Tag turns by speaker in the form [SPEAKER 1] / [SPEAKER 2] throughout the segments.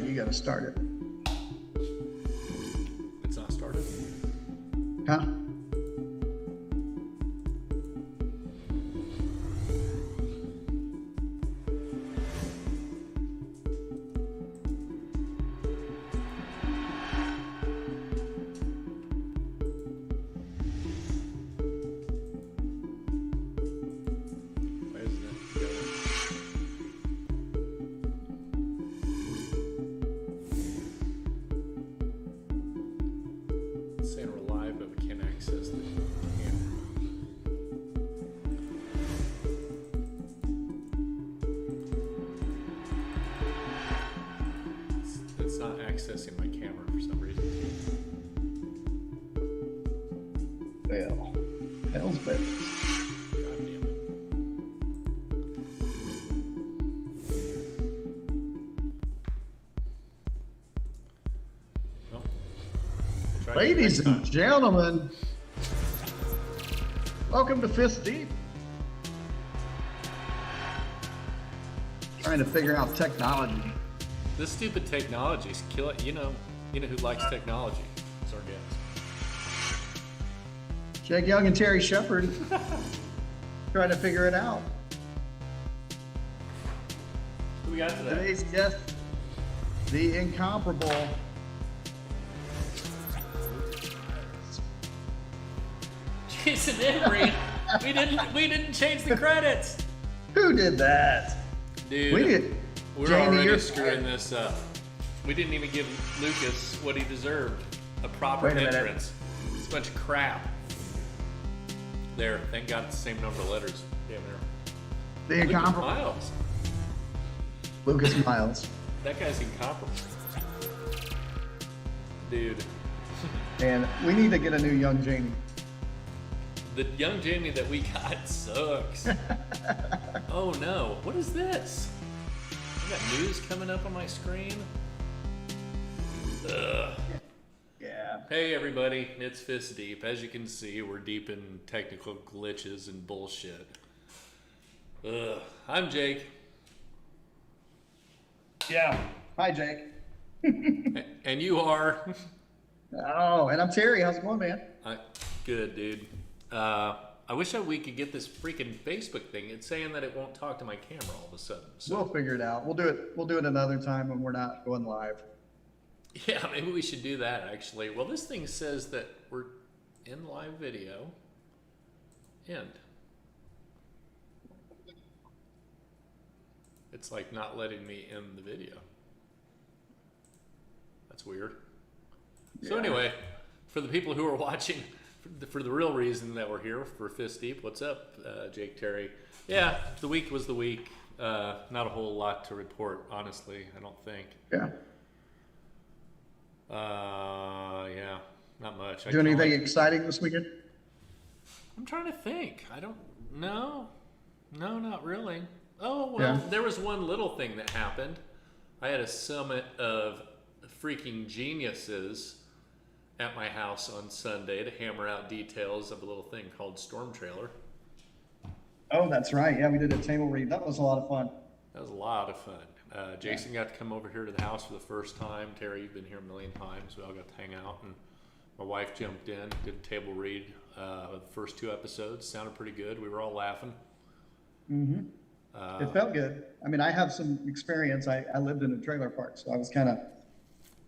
[SPEAKER 1] you got to start it.
[SPEAKER 2] It's not started?
[SPEAKER 1] Huh?
[SPEAKER 2] Accessing my camera for some reason.
[SPEAKER 1] Well, hell's bells.
[SPEAKER 2] God damn it. Well, we'll try
[SPEAKER 1] Ladies
[SPEAKER 2] next time.
[SPEAKER 1] and gentlemen, welcome to Fist Deep. Trying to figure out technology.
[SPEAKER 2] This stupid technology's kill it. You know who likes technology? It's our guest.
[SPEAKER 1] Jake Young and Terry Shepard trying to figure it out.
[SPEAKER 2] Who we got today?
[SPEAKER 1] Today's guest, the incomparable
[SPEAKER 2] Jason Emery. we didn't change the credits.
[SPEAKER 1] Who did that?
[SPEAKER 2] Dude,
[SPEAKER 1] We did.
[SPEAKER 2] we're
[SPEAKER 1] Jamie,
[SPEAKER 2] already
[SPEAKER 1] you're
[SPEAKER 2] screwing this up. We didn't even give Lucas what he deserved. A proper
[SPEAKER 1] Wait a minute.
[SPEAKER 2] entrance. It's a bunch of crap. There, thank God it's the same number of letters. Damn near.
[SPEAKER 1] The
[SPEAKER 2] Lucas
[SPEAKER 1] incomparable
[SPEAKER 2] Miles.
[SPEAKER 1] Lucas Miles.
[SPEAKER 2] That guy's incomparable. Dude.
[SPEAKER 1] And we need to get a new young Jamie.
[SPEAKER 2] The young Jamie that we got sucks. Oh no, what is this? I got news coming up on my screen. Ugh.
[SPEAKER 1] Yeah.
[SPEAKER 2] Hey everybody, it's Fist Deep. As you can see, we're deep in technical glitches and bullshit. Ugh. I'm Jake.
[SPEAKER 1] Yeah. Hi, Jake.
[SPEAKER 2] And you are?
[SPEAKER 1] Oh, and I'm Terry. How's it going, man?
[SPEAKER 2] Good, dude. I wish we could get this freaking Facebook thing. It's saying that it won't talk to my camera all of a sudden. So.
[SPEAKER 1] We'll figure it out. We'll do it another time when we're not going live.
[SPEAKER 2] Yeah, maybe we should do that, actually. Well, this thing says that we're in live video. End. It's like not letting me end the video. That's weird. So
[SPEAKER 1] Yeah.
[SPEAKER 2] anyway, for the people who are watching, for the real reason that we're here for Fist Deep, what's up, Jake, Terry? Yeah, the week was the week. Not a whole lot to report, honestly, I don't think.
[SPEAKER 1] Yeah.
[SPEAKER 2] Yeah, not much.
[SPEAKER 1] Do anything exciting this weekend?
[SPEAKER 2] I'm trying to think. I don't know. No, not really. Oh, well,
[SPEAKER 1] Yeah.
[SPEAKER 2] There was one little thing that happened. I had a summit of freaking geniuses at my house on Sunday to hammer out details of a little thing called Storm Trailer.
[SPEAKER 1] Oh, that's right. Yeah, we did a table read. That was a lot of fun.
[SPEAKER 2] That was a lot of fun. Jason got to come over here to the house for the first time. Terry, you've been here a million times. We all got to hang out, and my wife jumped in, did a table read of the first 2 episodes. Sounded pretty good. We were all laughing.
[SPEAKER 1] Mm-hmm. It felt good. I mean, I have some experience. I lived in a trailer park, so I was kind of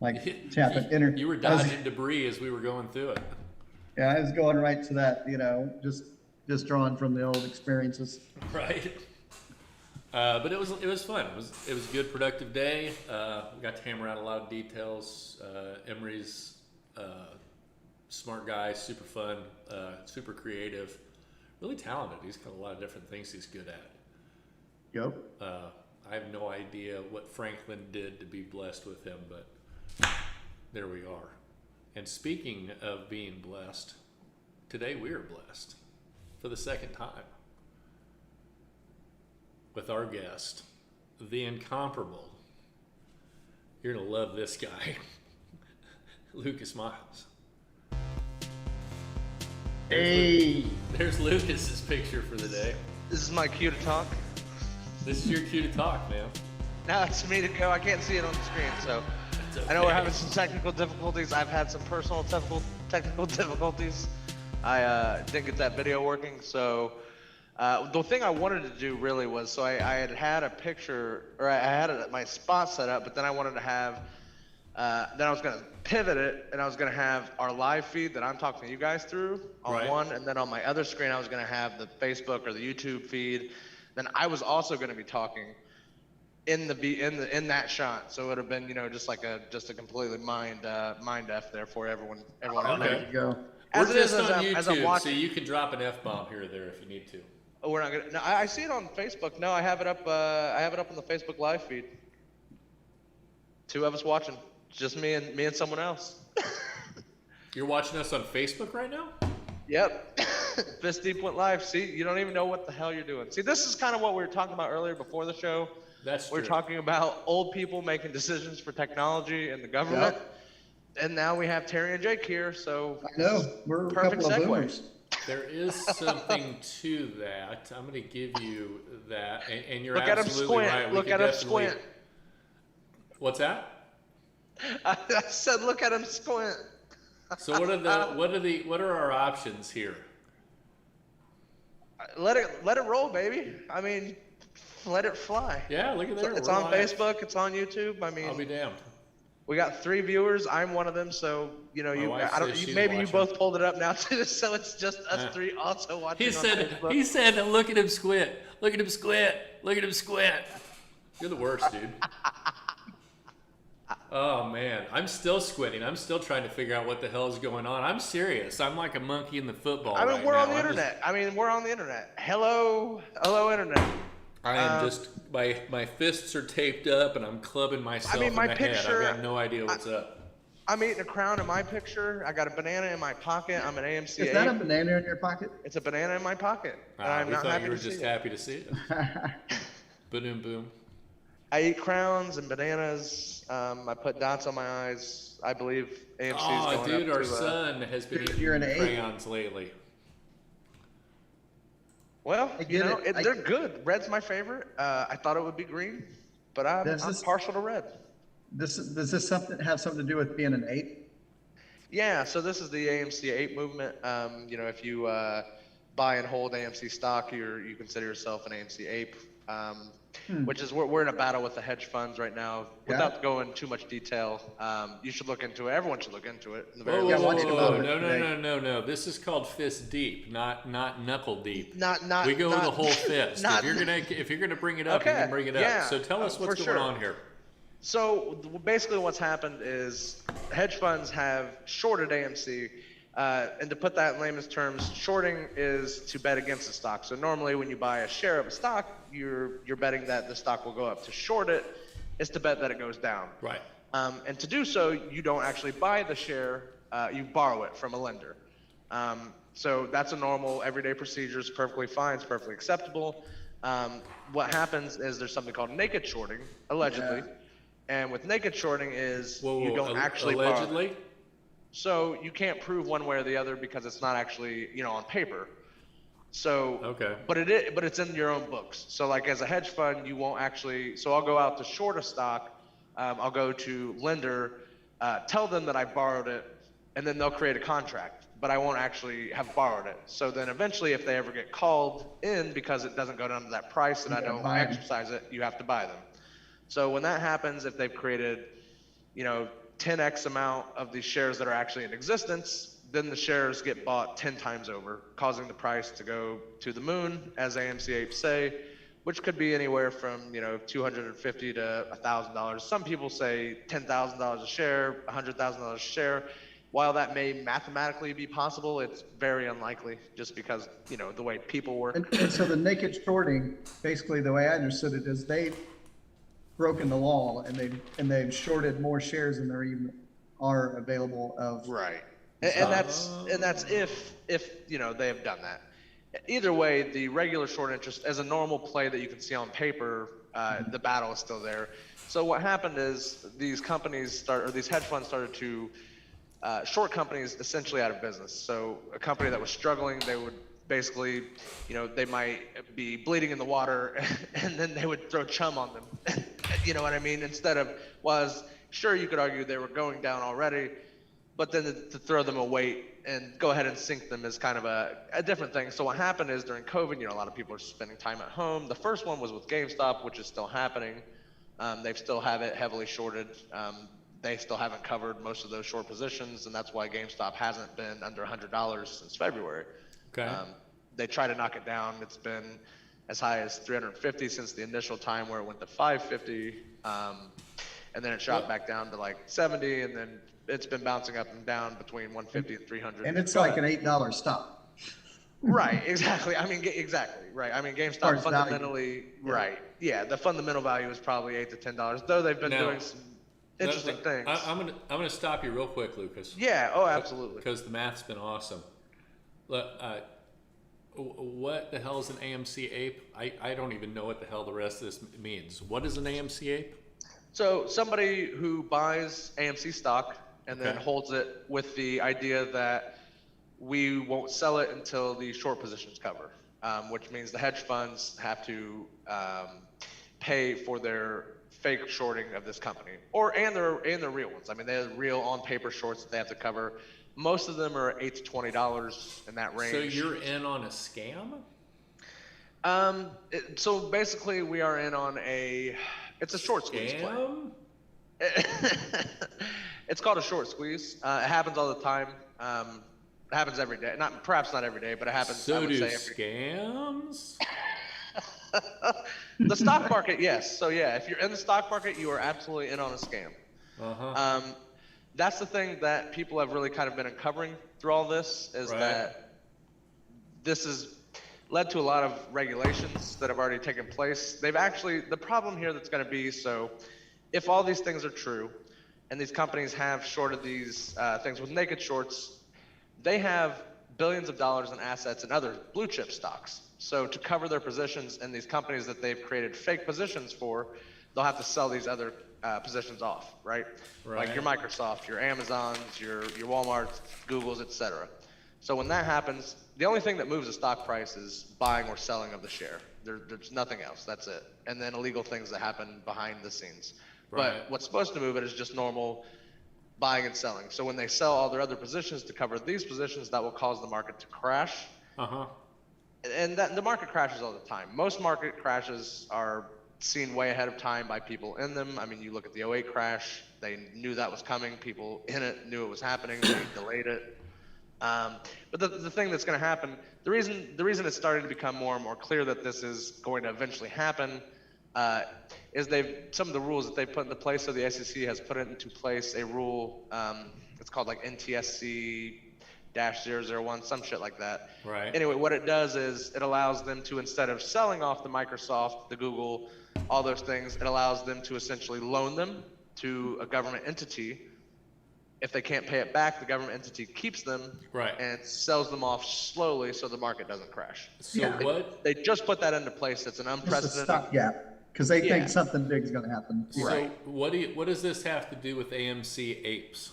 [SPEAKER 1] like tapping inner.
[SPEAKER 2] You were dodging debris as we were going through it.
[SPEAKER 1] Yeah, I was going right to that. Just drawing from the old experiences.
[SPEAKER 2] Right. But it was fun. It was a good, productive day. We got to hammer out a lot of details. Emery's smart guy, super fun, super creative, really talented. He's got a lot of different things he's good at.
[SPEAKER 1] Yep.
[SPEAKER 2] I have no idea what Franklin did to be blessed with him, but there we are. And speaking of being blessed, today we are blessed for the second time with our guest, the incomparable. You're gonna love this guy, Lucas Miles.
[SPEAKER 1] Hey.
[SPEAKER 2] There's Lucas's picture for the day.
[SPEAKER 3] This is my cue to talk.
[SPEAKER 2] This is your cue to talk, man.
[SPEAKER 3] Now it's me to go. I can't see it on the screen, so
[SPEAKER 2] It's
[SPEAKER 3] I know we're
[SPEAKER 2] okay.
[SPEAKER 3] having some technical difficulties. I've had some personal technical difficulties. I didn't get that video working, so the thing I wanted to do really was, so I had a picture, or I had my spot set up, but then I wanted to have, then I was gonna pivot it, and I was gonna have our live feed that I'm talking to you guys through on
[SPEAKER 2] Right.
[SPEAKER 3] one, and then on my other screen I was gonna have the Facebook or the YouTube feed. Then I was also gonna be talking in in that shot, so it would have been, you know, just a completely mind f there for everyone
[SPEAKER 1] Oh, there
[SPEAKER 2] Okay.
[SPEAKER 1] you go.
[SPEAKER 3] as
[SPEAKER 2] We're
[SPEAKER 3] it is
[SPEAKER 2] just on
[SPEAKER 3] as I'm
[SPEAKER 2] YouTube, so
[SPEAKER 3] watching.
[SPEAKER 2] you can drop an F-bomb here or there if you need to.
[SPEAKER 3] Oh, we're not gonna. No, I see it on Facebook. No, I have it up. I have it up on the Facebook live feed. Two of us watching, just me and someone else.
[SPEAKER 2] You're watching us on Facebook right now?
[SPEAKER 3] Yep. Fist Deep went live. See, you don't even know what the hell you're doing. See, this is kind of what we were talking about earlier before the show.
[SPEAKER 2] That's
[SPEAKER 3] We're
[SPEAKER 2] true.
[SPEAKER 3] talking about old people making decisions for technology and the government. And now we have Terry and Jake here, so
[SPEAKER 1] I know, we're a
[SPEAKER 3] perfect
[SPEAKER 1] couple of
[SPEAKER 3] segue.
[SPEAKER 1] boomers.
[SPEAKER 2] There is something to that. I'm going to give you that, and you're
[SPEAKER 3] Look at him
[SPEAKER 2] absolutely
[SPEAKER 3] squint.
[SPEAKER 2] right. We
[SPEAKER 3] Look
[SPEAKER 2] could
[SPEAKER 3] at him
[SPEAKER 2] definitely-
[SPEAKER 3] squint.
[SPEAKER 2] What's that?
[SPEAKER 3] I said, look at him squint.
[SPEAKER 2] So what are our options here?
[SPEAKER 3] Let it roll, baby. I mean, let it fly.
[SPEAKER 2] Yeah, look at there.
[SPEAKER 3] It's
[SPEAKER 2] we're
[SPEAKER 3] on
[SPEAKER 2] live.
[SPEAKER 3] Facebook. It's on YouTube. I mean,
[SPEAKER 2] I'll be damned.
[SPEAKER 3] we got 3 viewers. I'm one of them. So you know,
[SPEAKER 2] My wife
[SPEAKER 3] I don't.
[SPEAKER 2] says she's
[SPEAKER 3] Maybe you
[SPEAKER 2] watching.
[SPEAKER 3] both pulled it up now too. So it's just us
[SPEAKER 2] Yeah.
[SPEAKER 3] 3 also watching.
[SPEAKER 2] He
[SPEAKER 3] on
[SPEAKER 2] said,
[SPEAKER 3] Facebook.
[SPEAKER 2] look at him squint. Look at him squint. Look at him squint. You're the worst, dude. Oh, man. I'm still squinting. I'm still trying to figure out what the hell is going on. I'm serious. I'm like a monkey in the football
[SPEAKER 3] I mean,
[SPEAKER 2] right
[SPEAKER 3] we're
[SPEAKER 2] now.
[SPEAKER 3] on the internet. I mean, we're on the internet. Hello, internet.
[SPEAKER 2] I am just, my fists are taped up and I'm clubbing myself
[SPEAKER 3] my
[SPEAKER 2] in the head.
[SPEAKER 3] picture-
[SPEAKER 2] I've got no idea what's up.
[SPEAKER 3] I'm eating a crown in my picture. I got a banana in my pocket. I'm an AMC.
[SPEAKER 1] Is that a banana in your pocket?
[SPEAKER 3] It's a banana in my pocket. And I'm
[SPEAKER 2] We
[SPEAKER 3] not
[SPEAKER 2] thought
[SPEAKER 3] happy
[SPEAKER 2] you were
[SPEAKER 3] to see
[SPEAKER 2] just
[SPEAKER 3] it.
[SPEAKER 2] happy to see it. Boom, boom.
[SPEAKER 3] I eat crowns and bananas. I put dots on my eyes. I believe AMC is
[SPEAKER 2] Oh,
[SPEAKER 3] going
[SPEAKER 2] dude,
[SPEAKER 3] up
[SPEAKER 2] our
[SPEAKER 3] to,
[SPEAKER 2] son has been
[SPEAKER 1] Dude, you're
[SPEAKER 2] eating
[SPEAKER 1] an 8.
[SPEAKER 2] crayons lately.
[SPEAKER 3] Well,
[SPEAKER 1] I
[SPEAKER 3] you
[SPEAKER 1] get
[SPEAKER 3] know,
[SPEAKER 1] it.
[SPEAKER 3] they're good. Red's my favorite. I thought it would be green, but I'm
[SPEAKER 1] Does this-
[SPEAKER 3] partial to red.
[SPEAKER 1] Does this have something to do with being an 8?
[SPEAKER 3] Yeah, so this is the AMC 8 movement. You know, if you buy and hold AMC stock, you consider yourself an AMC ape. Which is we're in a battle with the hedge funds right now.
[SPEAKER 1] Yeah.
[SPEAKER 3] Without going too much detail, you should look into it. Everyone should look into it. In the very
[SPEAKER 2] Whoa,
[SPEAKER 3] least.
[SPEAKER 2] whoa,
[SPEAKER 1] watched
[SPEAKER 2] whoa,
[SPEAKER 1] about
[SPEAKER 2] whoa.
[SPEAKER 1] it
[SPEAKER 2] No, no,
[SPEAKER 1] today.
[SPEAKER 2] no. This is called fist deep, not knuckle deep.
[SPEAKER 3] Not
[SPEAKER 2] We go
[SPEAKER 3] not,
[SPEAKER 2] the whole fist.
[SPEAKER 3] not-
[SPEAKER 2] if you're gonna bring it up, you
[SPEAKER 3] Okay,
[SPEAKER 2] can bring it up.
[SPEAKER 3] yeah,
[SPEAKER 2] So tell us what's
[SPEAKER 3] for
[SPEAKER 2] going
[SPEAKER 3] sure.
[SPEAKER 2] on here.
[SPEAKER 3] So basically, what's happened is hedge funds have shorted AMC, and to put that in layman's terms, shorting is to bet against the stock. So normally, when you buy a share of a stock, you're betting that the stock will go up. To short it is to bet that it goes down.
[SPEAKER 2] Right.
[SPEAKER 3] And to do so, you don't actually buy the share; you borrow it from a lender. So that's a normal, everyday procedure. It's perfectly fine. It's perfectly acceptable. What happens is there's something called naked shorting, allegedly.
[SPEAKER 1] Yeah.
[SPEAKER 3] And with naked shorting is
[SPEAKER 2] Whoa,
[SPEAKER 3] you don't actually borrow.
[SPEAKER 2] allegedly.
[SPEAKER 3] So you can't prove one way or the other because it's not actually, you know, on paper. So,
[SPEAKER 2] Okay.
[SPEAKER 3] but it's in your own books. So like as a hedge fund, you won't actually, so I'll go out to short a stock. I'll go to lender, tell them that I borrowed it, and then they'll create a contract, but I won't actually have borrowed it. So then eventually if they ever get called in because it doesn't go down to that price and I
[SPEAKER 1] gotta
[SPEAKER 3] don't
[SPEAKER 1] buy 'em.
[SPEAKER 3] exercise it, you have to buy them. So when that happens, if they've created, you know, 10x amount of these shares that are actually in existence, then the shares get bought 10 times over, causing the price to go to the moon, as AMC apes say, which could be anywhere from, you know, $250 to $1,000. Some people say $10,000 a share, $100,000 a share. While that may mathematically be possible, it's very unlikely just because, you know, the way people work.
[SPEAKER 1] And so the naked shorting, basically the way I understood it is they've broken the law and they've shorted more shares than there even are available of.
[SPEAKER 3] Right. And that's if you know they have done that. Either way, the regular short interest as a normal play that you can see on paper, the battle is still there. So what happened is these hedge funds started to short companies essentially out of business. So a company that was struggling, they would basically, you know, they might be bleeding in the water and then they would throw chum on them. You know what I mean? Instead of, sure, you could argue they were going down already, but then to throw them a weight and go ahead and sink them is kind of a different thing. So what happened is during COVID, a lot of people are spending time at home. The first one was with GameStop, which is still happening. They still have it heavily shorted. They still haven't covered most of those short positions, and that's why GameStop hasn't been under $100 since February.
[SPEAKER 2] Okay.
[SPEAKER 3] They try to knock it down. It's been as high as 350 since the initial time where it went to 550, and then it shot back down to like 70, and then it's been bouncing up and down between 150 and 300.
[SPEAKER 1] And it's like an $8 stock.
[SPEAKER 3] Right, exactly. I mean, exactly, right. I mean, GameStop fundamentally, right. Yeah, the fundamental value is probably $8 to $10, though they've been doing some interesting things.
[SPEAKER 2] I'm gonna stop you real quick, Lucas.
[SPEAKER 3] Yeah, oh, absolutely.
[SPEAKER 2] Because the math's been awesome. Look, what the hell is an AMC ape? I don't even know what the hell the rest of this means. What is an AMC ape?
[SPEAKER 3] So somebody who buys AMC stock and then
[SPEAKER 2] Okay.
[SPEAKER 3] holds it with the idea that we won't sell it until the short positions cover, which means the hedge funds have to pay for their fake shorting of this company, and their real ones. I mean, they're real on paper shorts that they have to cover. Most of them are $8 to $20 in that range.
[SPEAKER 2] So you're in on a scam?
[SPEAKER 3] So basically, we are in on it's a short squeeze play.
[SPEAKER 2] Scam?
[SPEAKER 3] It's called a short squeeze. It happens all the time. It happens every day. Perhaps not every day, but it happens.
[SPEAKER 2] So
[SPEAKER 3] I would
[SPEAKER 2] do
[SPEAKER 3] say
[SPEAKER 2] scams?
[SPEAKER 3] the stock market, yes. So yeah, if you're in the stock market, you are absolutely in on a scam.
[SPEAKER 2] Uh-huh.
[SPEAKER 3] That's the thing that people have really kind of been uncovering through all this is
[SPEAKER 2] Right.
[SPEAKER 3] that this has led to a lot of regulations that have already taken place. The problem here that's going to be, so if all these things are true and these companies have shorted these things with naked shorts, they have billions of dollars in assets and other blue chip stocks. So to cover their positions in these companies that they've created fake positions for, they'll have to sell these other positions off, right? Like your Microsoft, your Amazons, your Walmarts, Googles, etc. So when that happens, the only thing that moves the stock price is buying or selling of the share. There's nothing else. That's it. And then illegal things that happen behind the scenes.
[SPEAKER 2] Right.
[SPEAKER 3] But what's supposed to move it is just normal buying and selling. So when they sell all their other positions to cover these positions, that will cause the market to crash.
[SPEAKER 2] Uh-huh.
[SPEAKER 3] And the market crashes all the time. Most market crashes are seen way ahead of time by people in them. I mean, you look at the '08 crash, they knew that was coming. People in it knew it was happening. They delayed it. But the thing that's going to happen, the reason it's starting to become more and more clear that this is going to eventually happen is some of the rules that they put into place. So the SEC has put into place a rule. It's called like NTSC-001, some shit like that.
[SPEAKER 2] Right.
[SPEAKER 3] Anyway, what it does is it allows them to, instead of selling off the Microsoft, the Google, all those things, it allows them to essentially loan them to a government entity. If they can't pay it back, the government entity keeps them and sells them off slowly so the market doesn't crash.
[SPEAKER 2] So
[SPEAKER 1] Yeah.
[SPEAKER 2] what?
[SPEAKER 3] They just put that into place. It's an
[SPEAKER 1] Just a
[SPEAKER 3] unprecedented.
[SPEAKER 1] stopgap, because they
[SPEAKER 3] Yeah.
[SPEAKER 1] think something big's going to happen.
[SPEAKER 2] So what does this have to do with AMC apes?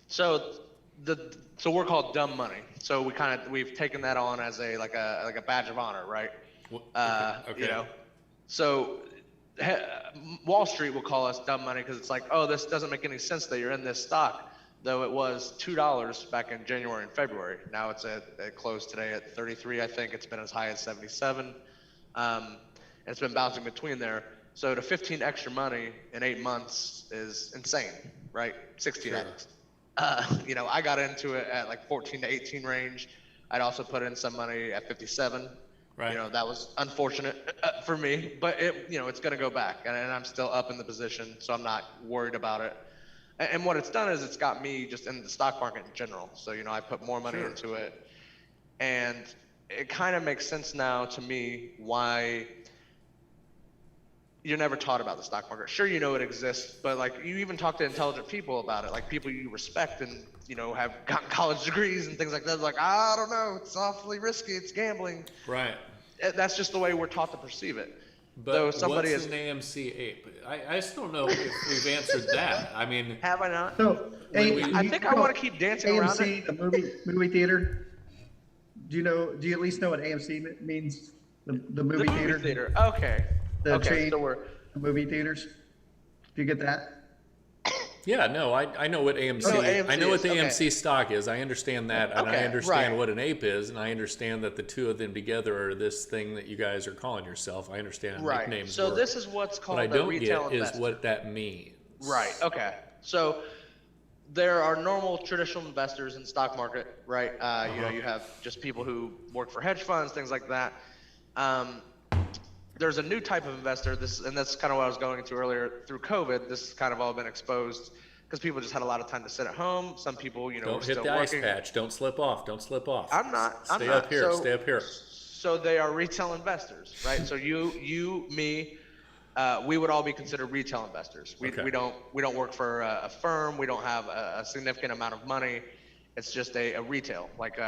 [SPEAKER 3] So we're called dumb money. So we've taken that on as a badge of honor, right?
[SPEAKER 2] Okay.
[SPEAKER 3] So Wall Street will call us dumb money because it's like, oh, this doesn't make any sense that you're in this stock, though it was $2 back in January and February. Now it closed today at 33, I think. It's been as high as 77. And it's been bouncing between there. So to 15 extra money in 8 months is insane, right? 16x. I got into it at like 14 to 18 range. I'd also put in some money at 57.
[SPEAKER 2] Right.
[SPEAKER 3] That was unfortunate for me, but it's going to go back, and I'm still up in the position, so I'm not worried about it. And what it's done is it's got me just in the stock market in general. So I put more money into it, and it kind of makes sense now to me why you're never taught about the stock market. Sure, it exists, but like you even talk to intelligent people about it, like people you respect and have gotten college degrees and things like that. Like, I don't know, it's awfully risky, it's gambling.
[SPEAKER 2] Right.
[SPEAKER 3] That's just the way we're taught to perceive it.
[SPEAKER 2] But
[SPEAKER 3] Though somebody
[SPEAKER 2] what's an AMC ape? I still don't know if we've answered that. I mean,
[SPEAKER 3] Have I not?
[SPEAKER 1] So,
[SPEAKER 3] I think I want to keep dancing around
[SPEAKER 1] AMC,
[SPEAKER 3] it.
[SPEAKER 1] the movie theater. Do you at least know what AMC means? The movie theater?
[SPEAKER 3] Okay.
[SPEAKER 1] The
[SPEAKER 3] Okay.
[SPEAKER 1] chain?
[SPEAKER 3] So
[SPEAKER 1] movie theaters. Do you get that?
[SPEAKER 2] Yeah, no, I know what AMC.
[SPEAKER 3] Oh, AMC
[SPEAKER 2] I know what the
[SPEAKER 3] is, okay.
[SPEAKER 2] AMC stock is. I understand that, and I
[SPEAKER 3] Okay,
[SPEAKER 2] understand
[SPEAKER 3] right.
[SPEAKER 2] what an ape is, and I understand that the two of them together are this thing that you guys are calling yourself. I understand
[SPEAKER 3] Right.
[SPEAKER 2] nicknames
[SPEAKER 3] So
[SPEAKER 2] work.
[SPEAKER 3] this is what's
[SPEAKER 2] What
[SPEAKER 3] called
[SPEAKER 2] I
[SPEAKER 3] a
[SPEAKER 2] don't
[SPEAKER 3] retail
[SPEAKER 2] get is
[SPEAKER 3] investor.
[SPEAKER 2] what that means.
[SPEAKER 3] Right. Okay. So there are normal traditional investors in the stock market, right? You know, you have just people who work for hedge funds, things like that. There's a new type of investor. And that's kind of what I was going into earlier. Through COVID, this has kind of all been exposed because people just had a lot of time to sit at home. Some people, you know, were
[SPEAKER 2] Don't hit
[SPEAKER 3] still
[SPEAKER 2] the ice
[SPEAKER 3] working.
[SPEAKER 2] patch. Don't slip off. Don't slip off.
[SPEAKER 3] I'm not.
[SPEAKER 2] Stay up here. Stay up here.
[SPEAKER 3] So they are retail investors, right? So you, me, we would all be considered retail investors.
[SPEAKER 2] Okay.
[SPEAKER 3] We don't work for a firm. We don't have a significant amount of money. It's just a retail, like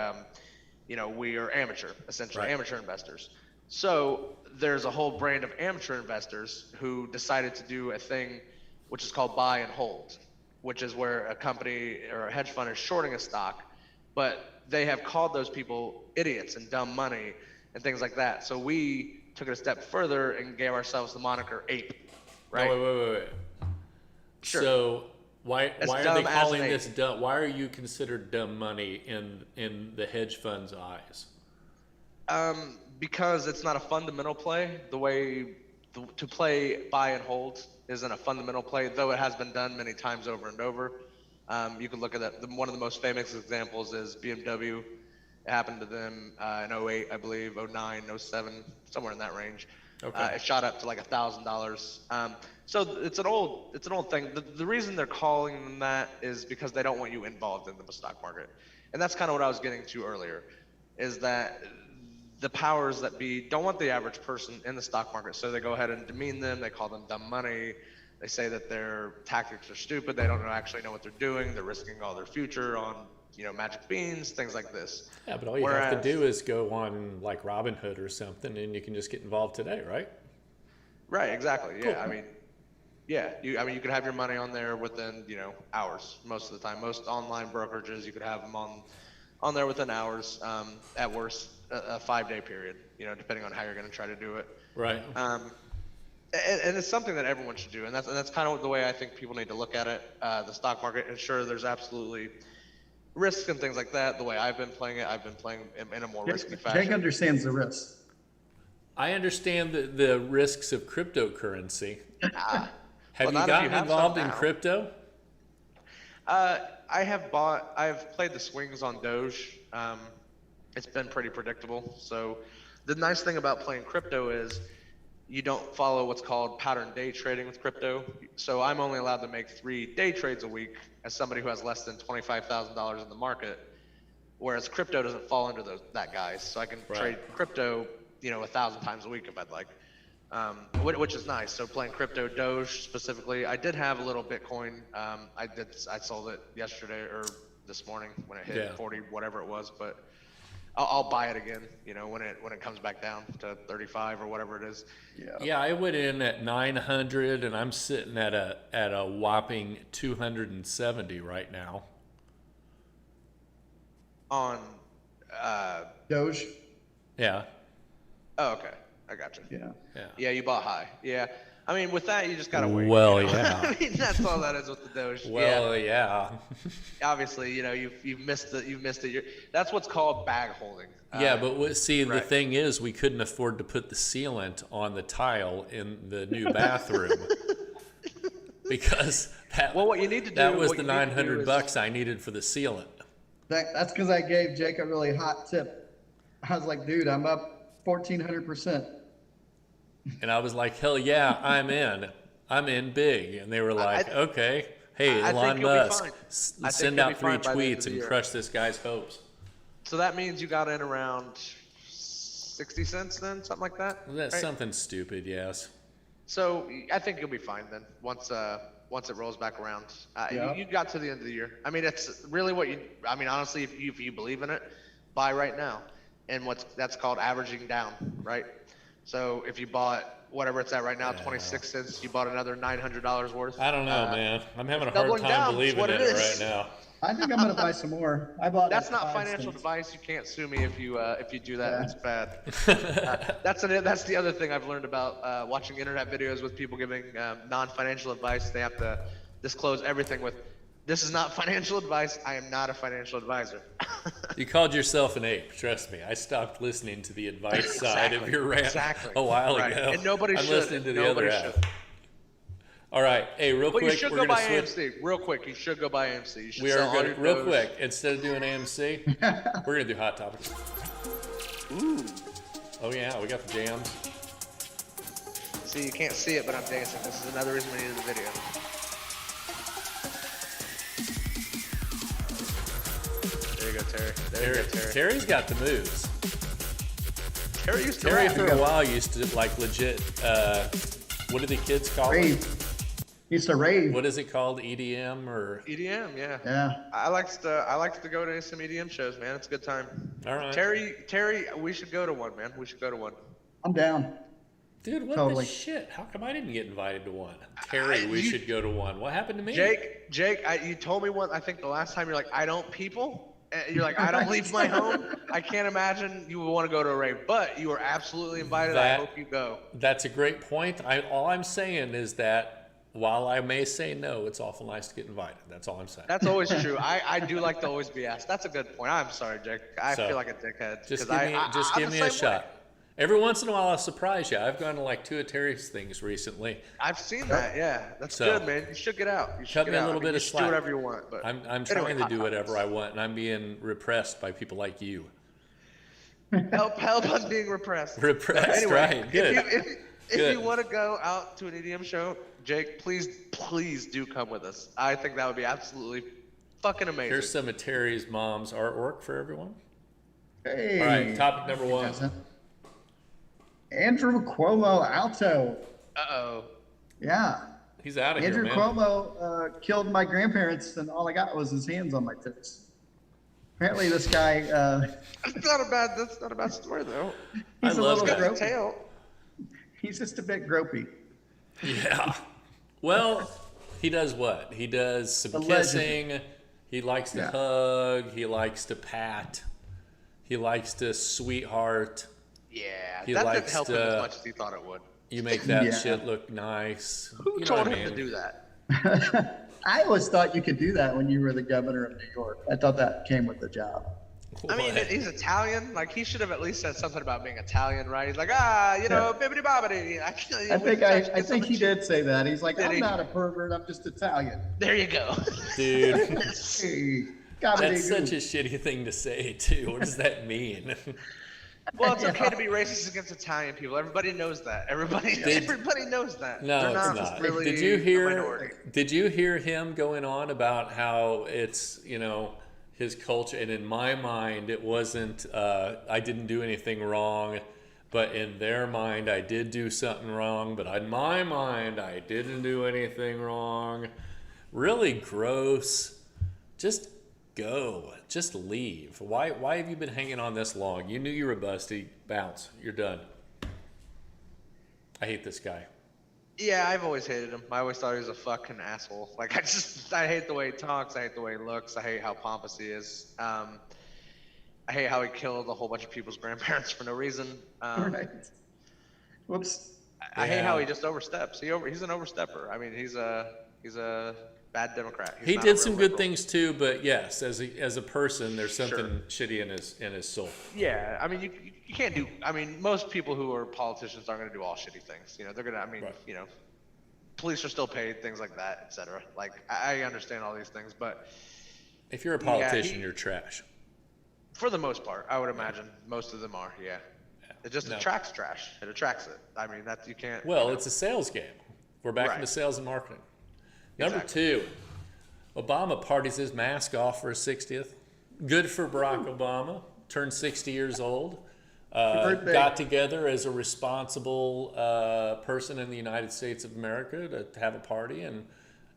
[SPEAKER 3] you know, we are amateur, essentially
[SPEAKER 2] Right.
[SPEAKER 3] amateur investors. So there's a whole brand of amateur investors who decided to do a thing which is called buy and hold, which is where a company or a hedge fund is shorting a stock, but they have called those people idiots and dumb money and things like that. So we took it a step further and gave ourselves the moniker ape, right?
[SPEAKER 2] No, wait.
[SPEAKER 3] Sure.
[SPEAKER 2] So why
[SPEAKER 3] As
[SPEAKER 2] are they
[SPEAKER 3] dumb as
[SPEAKER 2] calling
[SPEAKER 3] an
[SPEAKER 2] this
[SPEAKER 3] ape.
[SPEAKER 2] dumb? Why are you considered dumb money in the hedge fund's eyes?
[SPEAKER 3] Because it's not a fundamental play. The way to play buy and hold isn't a fundamental play, though it has been done many times over and over. You can look at that. One of the most famous examples is BMW. It happened to them in '08, I believe, '09, '07, somewhere in that range.
[SPEAKER 2] Okay.
[SPEAKER 3] It shot up to like $1,000. So it's an old thing. The reason they're calling them that is because they don't want you involved in the stock market, and that's kind of what I was getting to earlier, is that the powers that be don't want the average person in the stock market, so they go ahead and demean them. They call them dumb money. They say that their tactics are stupid. They don't actually know what they're doing. They're risking all their future on, you know, magic beans, things like this.
[SPEAKER 2] Yeah, but all you have to do is go on like Robinhood or something, and you can just get involved today, right?
[SPEAKER 3] Right, exactly. Yeah,
[SPEAKER 2] Cool.
[SPEAKER 3] I mean, yeah, you could have your money on there within, you know, hours most of the time. Most online brokerages, you could have them on there within hours, at worst a 5-day period, you know, depending on how you're going to try to do it.
[SPEAKER 2] Right.
[SPEAKER 3] And it's something that everyone should do, and that's kind of the way I think people need to look at it. The stock market, and sure, there's absolutely risks and things like that. The way I've been playing it, I've been playing in a more risky
[SPEAKER 1] Jake
[SPEAKER 3] fashion.
[SPEAKER 1] understands the risk.
[SPEAKER 2] I understand the risks of cryptocurrency. Have
[SPEAKER 3] Well,
[SPEAKER 2] you
[SPEAKER 3] not if
[SPEAKER 2] gotten
[SPEAKER 3] you have
[SPEAKER 2] involved
[SPEAKER 3] some
[SPEAKER 2] in
[SPEAKER 3] now.
[SPEAKER 2] crypto?
[SPEAKER 3] I've played the swings on Doge. It's been pretty predictable. So the nice thing about playing crypto is you don't follow what's called pattern day trading with crypto. So I'm only allowed to make 3 day trades a week as somebody who has less than $25,000 in the market, whereas crypto doesn't fall under that guys. So I can
[SPEAKER 2] Right.
[SPEAKER 3] trade crypto, you know, 1,000 times a week if I'd like. Which is nice. So playing crypto, Doge specifically. I did have a little Bitcoin. I sold it yesterday or this morning when it hit
[SPEAKER 2] Yeah.
[SPEAKER 3] 40, whatever it was. But I'll buy it again, you know, when it comes back down to 35 or whatever it is.
[SPEAKER 2] Yeah, I went in at 900, and I'm sitting at a whopping 270 right now.
[SPEAKER 3] On,
[SPEAKER 1] Doge.
[SPEAKER 2] Yeah,
[SPEAKER 3] oh, okay, I got you.
[SPEAKER 1] Yeah.
[SPEAKER 2] yeah.
[SPEAKER 3] Yeah, you bought high. Yeah, I mean, with that, you just gotta wait.
[SPEAKER 2] Well,
[SPEAKER 3] you know?
[SPEAKER 2] yeah.
[SPEAKER 3] I mean, that's all that is with the Doge.
[SPEAKER 2] Well,
[SPEAKER 3] Yeah,
[SPEAKER 2] yeah.
[SPEAKER 3] obviously, you know, you've missed it. That's what's called bag holding.
[SPEAKER 2] Yeah, but the
[SPEAKER 3] right.
[SPEAKER 2] thing is, we couldn't afford to put the sealant on the tile in the new bathroom because
[SPEAKER 3] Well, what you need to do.
[SPEAKER 2] that was
[SPEAKER 3] what
[SPEAKER 2] the
[SPEAKER 3] you need to do is-
[SPEAKER 2] $900 I needed for the sealant.
[SPEAKER 1] That's because I gave Jake a really hot tip. I was like, dude, I'm up 1,400%.
[SPEAKER 2] And I was like, hell yeah, I'm in big. And they were like, okay, hey,
[SPEAKER 3] I think
[SPEAKER 2] Elon
[SPEAKER 3] you'll be
[SPEAKER 2] Musk,
[SPEAKER 3] fine. I think
[SPEAKER 2] send
[SPEAKER 3] you'll
[SPEAKER 2] out
[SPEAKER 3] be
[SPEAKER 2] 3
[SPEAKER 3] fine by the end of
[SPEAKER 2] tweets
[SPEAKER 3] the
[SPEAKER 2] and
[SPEAKER 3] year.
[SPEAKER 2] crush this guy's hopes.
[SPEAKER 3] So that means you got in around 60 cents then, something like that.
[SPEAKER 2] That's
[SPEAKER 3] right?
[SPEAKER 2] something stupid, yes.
[SPEAKER 3] So I think you'll be fine then once it rolls back around.
[SPEAKER 1] Yeah.
[SPEAKER 3] You got to the end of the year. I mean, it's really what you. I mean, honestly, if you believe in it, buy right now. And that's called averaging down, right? So if you bought whatever it's at right now, 26 cents, you bought another $900 worth.
[SPEAKER 2] I don't know, man. I'm having a hard
[SPEAKER 3] doubling
[SPEAKER 2] time
[SPEAKER 3] down is
[SPEAKER 2] believing
[SPEAKER 3] what
[SPEAKER 2] in
[SPEAKER 3] it
[SPEAKER 2] it
[SPEAKER 3] is.
[SPEAKER 2] right now.
[SPEAKER 1] I think I'm gonna buy some more. I bought.
[SPEAKER 3] That's
[SPEAKER 1] like
[SPEAKER 3] not
[SPEAKER 1] 5
[SPEAKER 3] financial
[SPEAKER 1] things.
[SPEAKER 3] advice. You can't sue me if you do that.
[SPEAKER 1] Yeah.
[SPEAKER 3] It's bad. That's the other thing I've learned about watching internet videos with people giving non-financial advice. They have to disclose everything with, "This is not financial advice. I am not a financial advisor."
[SPEAKER 2] You called yourself an ape. Trust me. I stopped listening to the advice side of your rant
[SPEAKER 3] Exactly.
[SPEAKER 2] a while
[SPEAKER 3] Right.
[SPEAKER 2] ago.
[SPEAKER 3] And nobody
[SPEAKER 2] I'm
[SPEAKER 3] should.
[SPEAKER 2] listening to the
[SPEAKER 3] Nobody
[SPEAKER 2] other
[SPEAKER 3] should.
[SPEAKER 2] half. All right. Hey, real
[SPEAKER 3] But
[SPEAKER 2] quick,
[SPEAKER 3] you should
[SPEAKER 2] we're
[SPEAKER 3] go
[SPEAKER 2] going
[SPEAKER 3] buy
[SPEAKER 2] to switch.
[SPEAKER 3] AMC. Real quick, you should go buy AMC. You should
[SPEAKER 2] We
[SPEAKER 3] sell
[SPEAKER 2] are
[SPEAKER 3] all
[SPEAKER 2] going
[SPEAKER 3] your
[SPEAKER 2] to, real
[SPEAKER 3] Doge.
[SPEAKER 2] quick, instead of doing AMC, we're going to do Hot Topics.
[SPEAKER 3] Ooh.
[SPEAKER 2] Oh, yeah. We got the jams.
[SPEAKER 3] See, you can't see it, but I'm dancing. This is another reason we needed the video. There you go, Terry. There you go, Terry.
[SPEAKER 2] Terry's got the moves.
[SPEAKER 3] Terry used to
[SPEAKER 2] Terry,
[SPEAKER 3] rap.
[SPEAKER 2] for a while, used to, like, legit, what do the kids call it?
[SPEAKER 1] Rave. Used to rave.
[SPEAKER 2] What is it called? EDM or?
[SPEAKER 3] EDM, yeah.
[SPEAKER 1] Yeah.
[SPEAKER 3] I likes to go to some EDM shows, man. It's a good time.
[SPEAKER 2] All right.
[SPEAKER 3] Terry, we should go to one, man. We should go to one.
[SPEAKER 1] I'm down.
[SPEAKER 2] Dude, what
[SPEAKER 1] Totally.
[SPEAKER 2] the shit? How come I didn't get invited to one? Terry, we
[SPEAKER 3] you-
[SPEAKER 2] should go to one. What happened to me?
[SPEAKER 3] Jake, you told me one. I think the last time you're like, I don't people. You're like, I don't leave my home. I can't imagine you would want to go to a rave, but you are absolutely invited. I
[SPEAKER 2] That-
[SPEAKER 3] hope you go.
[SPEAKER 2] That's a great point. All I'm saying is that while I may say no, it's awful nice to get invited. That's all I'm saying.
[SPEAKER 3] That's always true. I do like to always be asked. That's a good point. I'm sorry, Jake. I
[SPEAKER 2] So,
[SPEAKER 3] feel like a dickhead.
[SPEAKER 2] Just
[SPEAKER 3] 'cause
[SPEAKER 2] give
[SPEAKER 3] I'm
[SPEAKER 2] me
[SPEAKER 3] the
[SPEAKER 2] a
[SPEAKER 3] same way.
[SPEAKER 2] shot. Every once in a while, I'll surprise you. I've gone to like 2 of Terry's things recently.
[SPEAKER 3] I've seen that. Yeah, that's
[SPEAKER 2] So,
[SPEAKER 3] good, man. You should get out. You should
[SPEAKER 2] cut
[SPEAKER 3] get
[SPEAKER 2] me a
[SPEAKER 3] out.
[SPEAKER 2] little
[SPEAKER 3] I mean,
[SPEAKER 2] bit
[SPEAKER 3] you
[SPEAKER 2] of
[SPEAKER 3] should
[SPEAKER 2] slack.
[SPEAKER 3] do whatever you want. But
[SPEAKER 2] I'm
[SPEAKER 3] anyway,
[SPEAKER 2] trying to
[SPEAKER 3] hot
[SPEAKER 2] do whatever I
[SPEAKER 3] topics.
[SPEAKER 2] want, and I'm being repressed by people like you.
[SPEAKER 3] help us being repressed.
[SPEAKER 2] Repressed,
[SPEAKER 3] Anyway,
[SPEAKER 2] right? Good.
[SPEAKER 3] If
[SPEAKER 2] Good.
[SPEAKER 3] you want to go out to an EDM show, Jake, please do come with us. I think that would be absolutely fucking amazing.
[SPEAKER 2] Here's some of Terry's mom's artwork for everyone.
[SPEAKER 1] Hey.
[SPEAKER 2] All right, topic number 1.
[SPEAKER 1] Doesn't. Andrew Cuomo Alto.
[SPEAKER 3] Uh-oh.
[SPEAKER 1] Yeah.
[SPEAKER 2] He's out of
[SPEAKER 1] Andrew
[SPEAKER 2] here, man.
[SPEAKER 1] Cuomo killed my grandparents, and all I got was his hands on my tits. Apparently, this guy,
[SPEAKER 3] That's not a bad story though.
[SPEAKER 1] he's a
[SPEAKER 2] love
[SPEAKER 1] little
[SPEAKER 2] that.
[SPEAKER 3] Got the
[SPEAKER 1] gropey.
[SPEAKER 3] tail.
[SPEAKER 1] He's just a bit gropey.
[SPEAKER 2] Yeah. Well, he does what? He does some
[SPEAKER 1] Allegedly.
[SPEAKER 2] kissing. He likes to
[SPEAKER 1] Yeah.
[SPEAKER 2] hug. He likes to pat. He likes to sweetheart.
[SPEAKER 3] Yeah,
[SPEAKER 2] He
[SPEAKER 3] that didn't
[SPEAKER 2] likes
[SPEAKER 3] help him
[SPEAKER 2] to-
[SPEAKER 3] as much as he thought it would.
[SPEAKER 2] You make that
[SPEAKER 1] Yeah.
[SPEAKER 2] shit look nice.
[SPEAKER 3] Who
[SPEAKER 2] You know
[SPEAKER 3] told
[SPEAKER 2] what I
[SPEAKER 3] him to
[SPEAKER 2] mean?
[SPEAKER 3] do that?
[SPEAKER 1] I always thought you could do that when you were the governor of New York. I thought that came with the job.
[SPEAKER 3] I mean,
[SPEAKER 2] What?
[SPEAKER 3] he's Italian. Like, he should have at least said something about being Italian, right? He's like, bibbidi bobbidi.
[SPEAKER 1] I think he did say that. He's like,
[SPEAKER 3] Did
[SPEAKER 1] I'm
[SPEAKER 3] he?
[SPEAKER 1] not a pervert. I'm just Italian.
[SPEAKER 3] There you go.
[SPEAKER 2] Dude,
[SPEAKER 1] Hey, gotta
[SPEAKER 2] that's
[SPEAKER 1] be
[SPEAKER 2] such
[SPEAKER 1] good.
[SPEAKER 2] a shitty thing to say, too. What does that mean?
[SPEAKER 3] Well, it's okay to be racist against Italian people. Everybody knows that. Everybody knows that.
[SPEAKER 2] No,
[SPEAKER 3] They're
[SPEAKER 2] it's
[SPEAKER 3] not
[SPEAKER 2] not.
[SPEAKER 3] really
[SPEAKER 2] Did you
[SPEAKER 3] a minority.
[SPEAKER 2] hear him going on about how it's, his culture, and in my mind it wasn't I didn't do anything wrong, but in their mind I did do something wrong, but in my mind I didn't do anything wrong. Really gross. Just go. Just leave. Why have you been hanging on this long? You knew you were busty. Bounce. You're done. I hate this guy.
[SPEAKER 3] Yeah, I've always hated him. I always thought he was a fucking asshole. Like, I hate the way he talks. I hate the way he looks. I hate how pompous he is. I hate how he killed a whole bunch of people's grandparents for no reason.
[SPEAKER 1] Right. Whoops.
[SPEAKER 3] I hate how
[SPEAKER 2] Yeah.
[SPEAKER 3] he just oversteps. He's an overstepper. I mean, he's a bad Democrat. He's
[SPEAKER 2] He
[SPEAKER 3] not a
[SPEAKER 2] did
[SPEAKER 3] real
[SPEAKER 2] some good
[SPEAKER 3] liberal.
[SPEAKER 2] things too, but yes, as a person, there's something
[SPEAKER 3] Sure.
[SPEAKER 2] shitty in his soul.
[SPEAKER 3] Yeah, I mean, you can't do. I mean, most people who are politicians aren't going to do all shitty things. They're gonna. I mean,
[SPEAKER 2] Right.
[SPEAKER 3] Police are still paid, things like that, etc. Like, I understand all these things, but
[SPEAKER 2] If you're a
[SPEAKER 3] Yeah,
[SPEAKER 2] politician,
[SPEAKER 3] he-
[SPEAKER 2] you're trash.
[SPEAKER 3] for the most part, I would imagine most of them are. Yeah, it just
[SPEAKER 2] No.
[SPEAKER 3] attracts trash. It attracts it. I mean, that you can't.
[SPEAKER 2] Well, it's a sales game. We're back
[SPEAKER 3] Right.
[SPEAKER 2] into sales and marketing. Number
[SPEAKER 3] Exactly.
[SPEAKER 2] 2, Obama parties his mask off for his 60th. Good for Barack Obama. Turned 60 years old.
[SPEAKER 1] birthday.
[SPEAKER 2] Got together as a responsible person in the United States of America to have a party and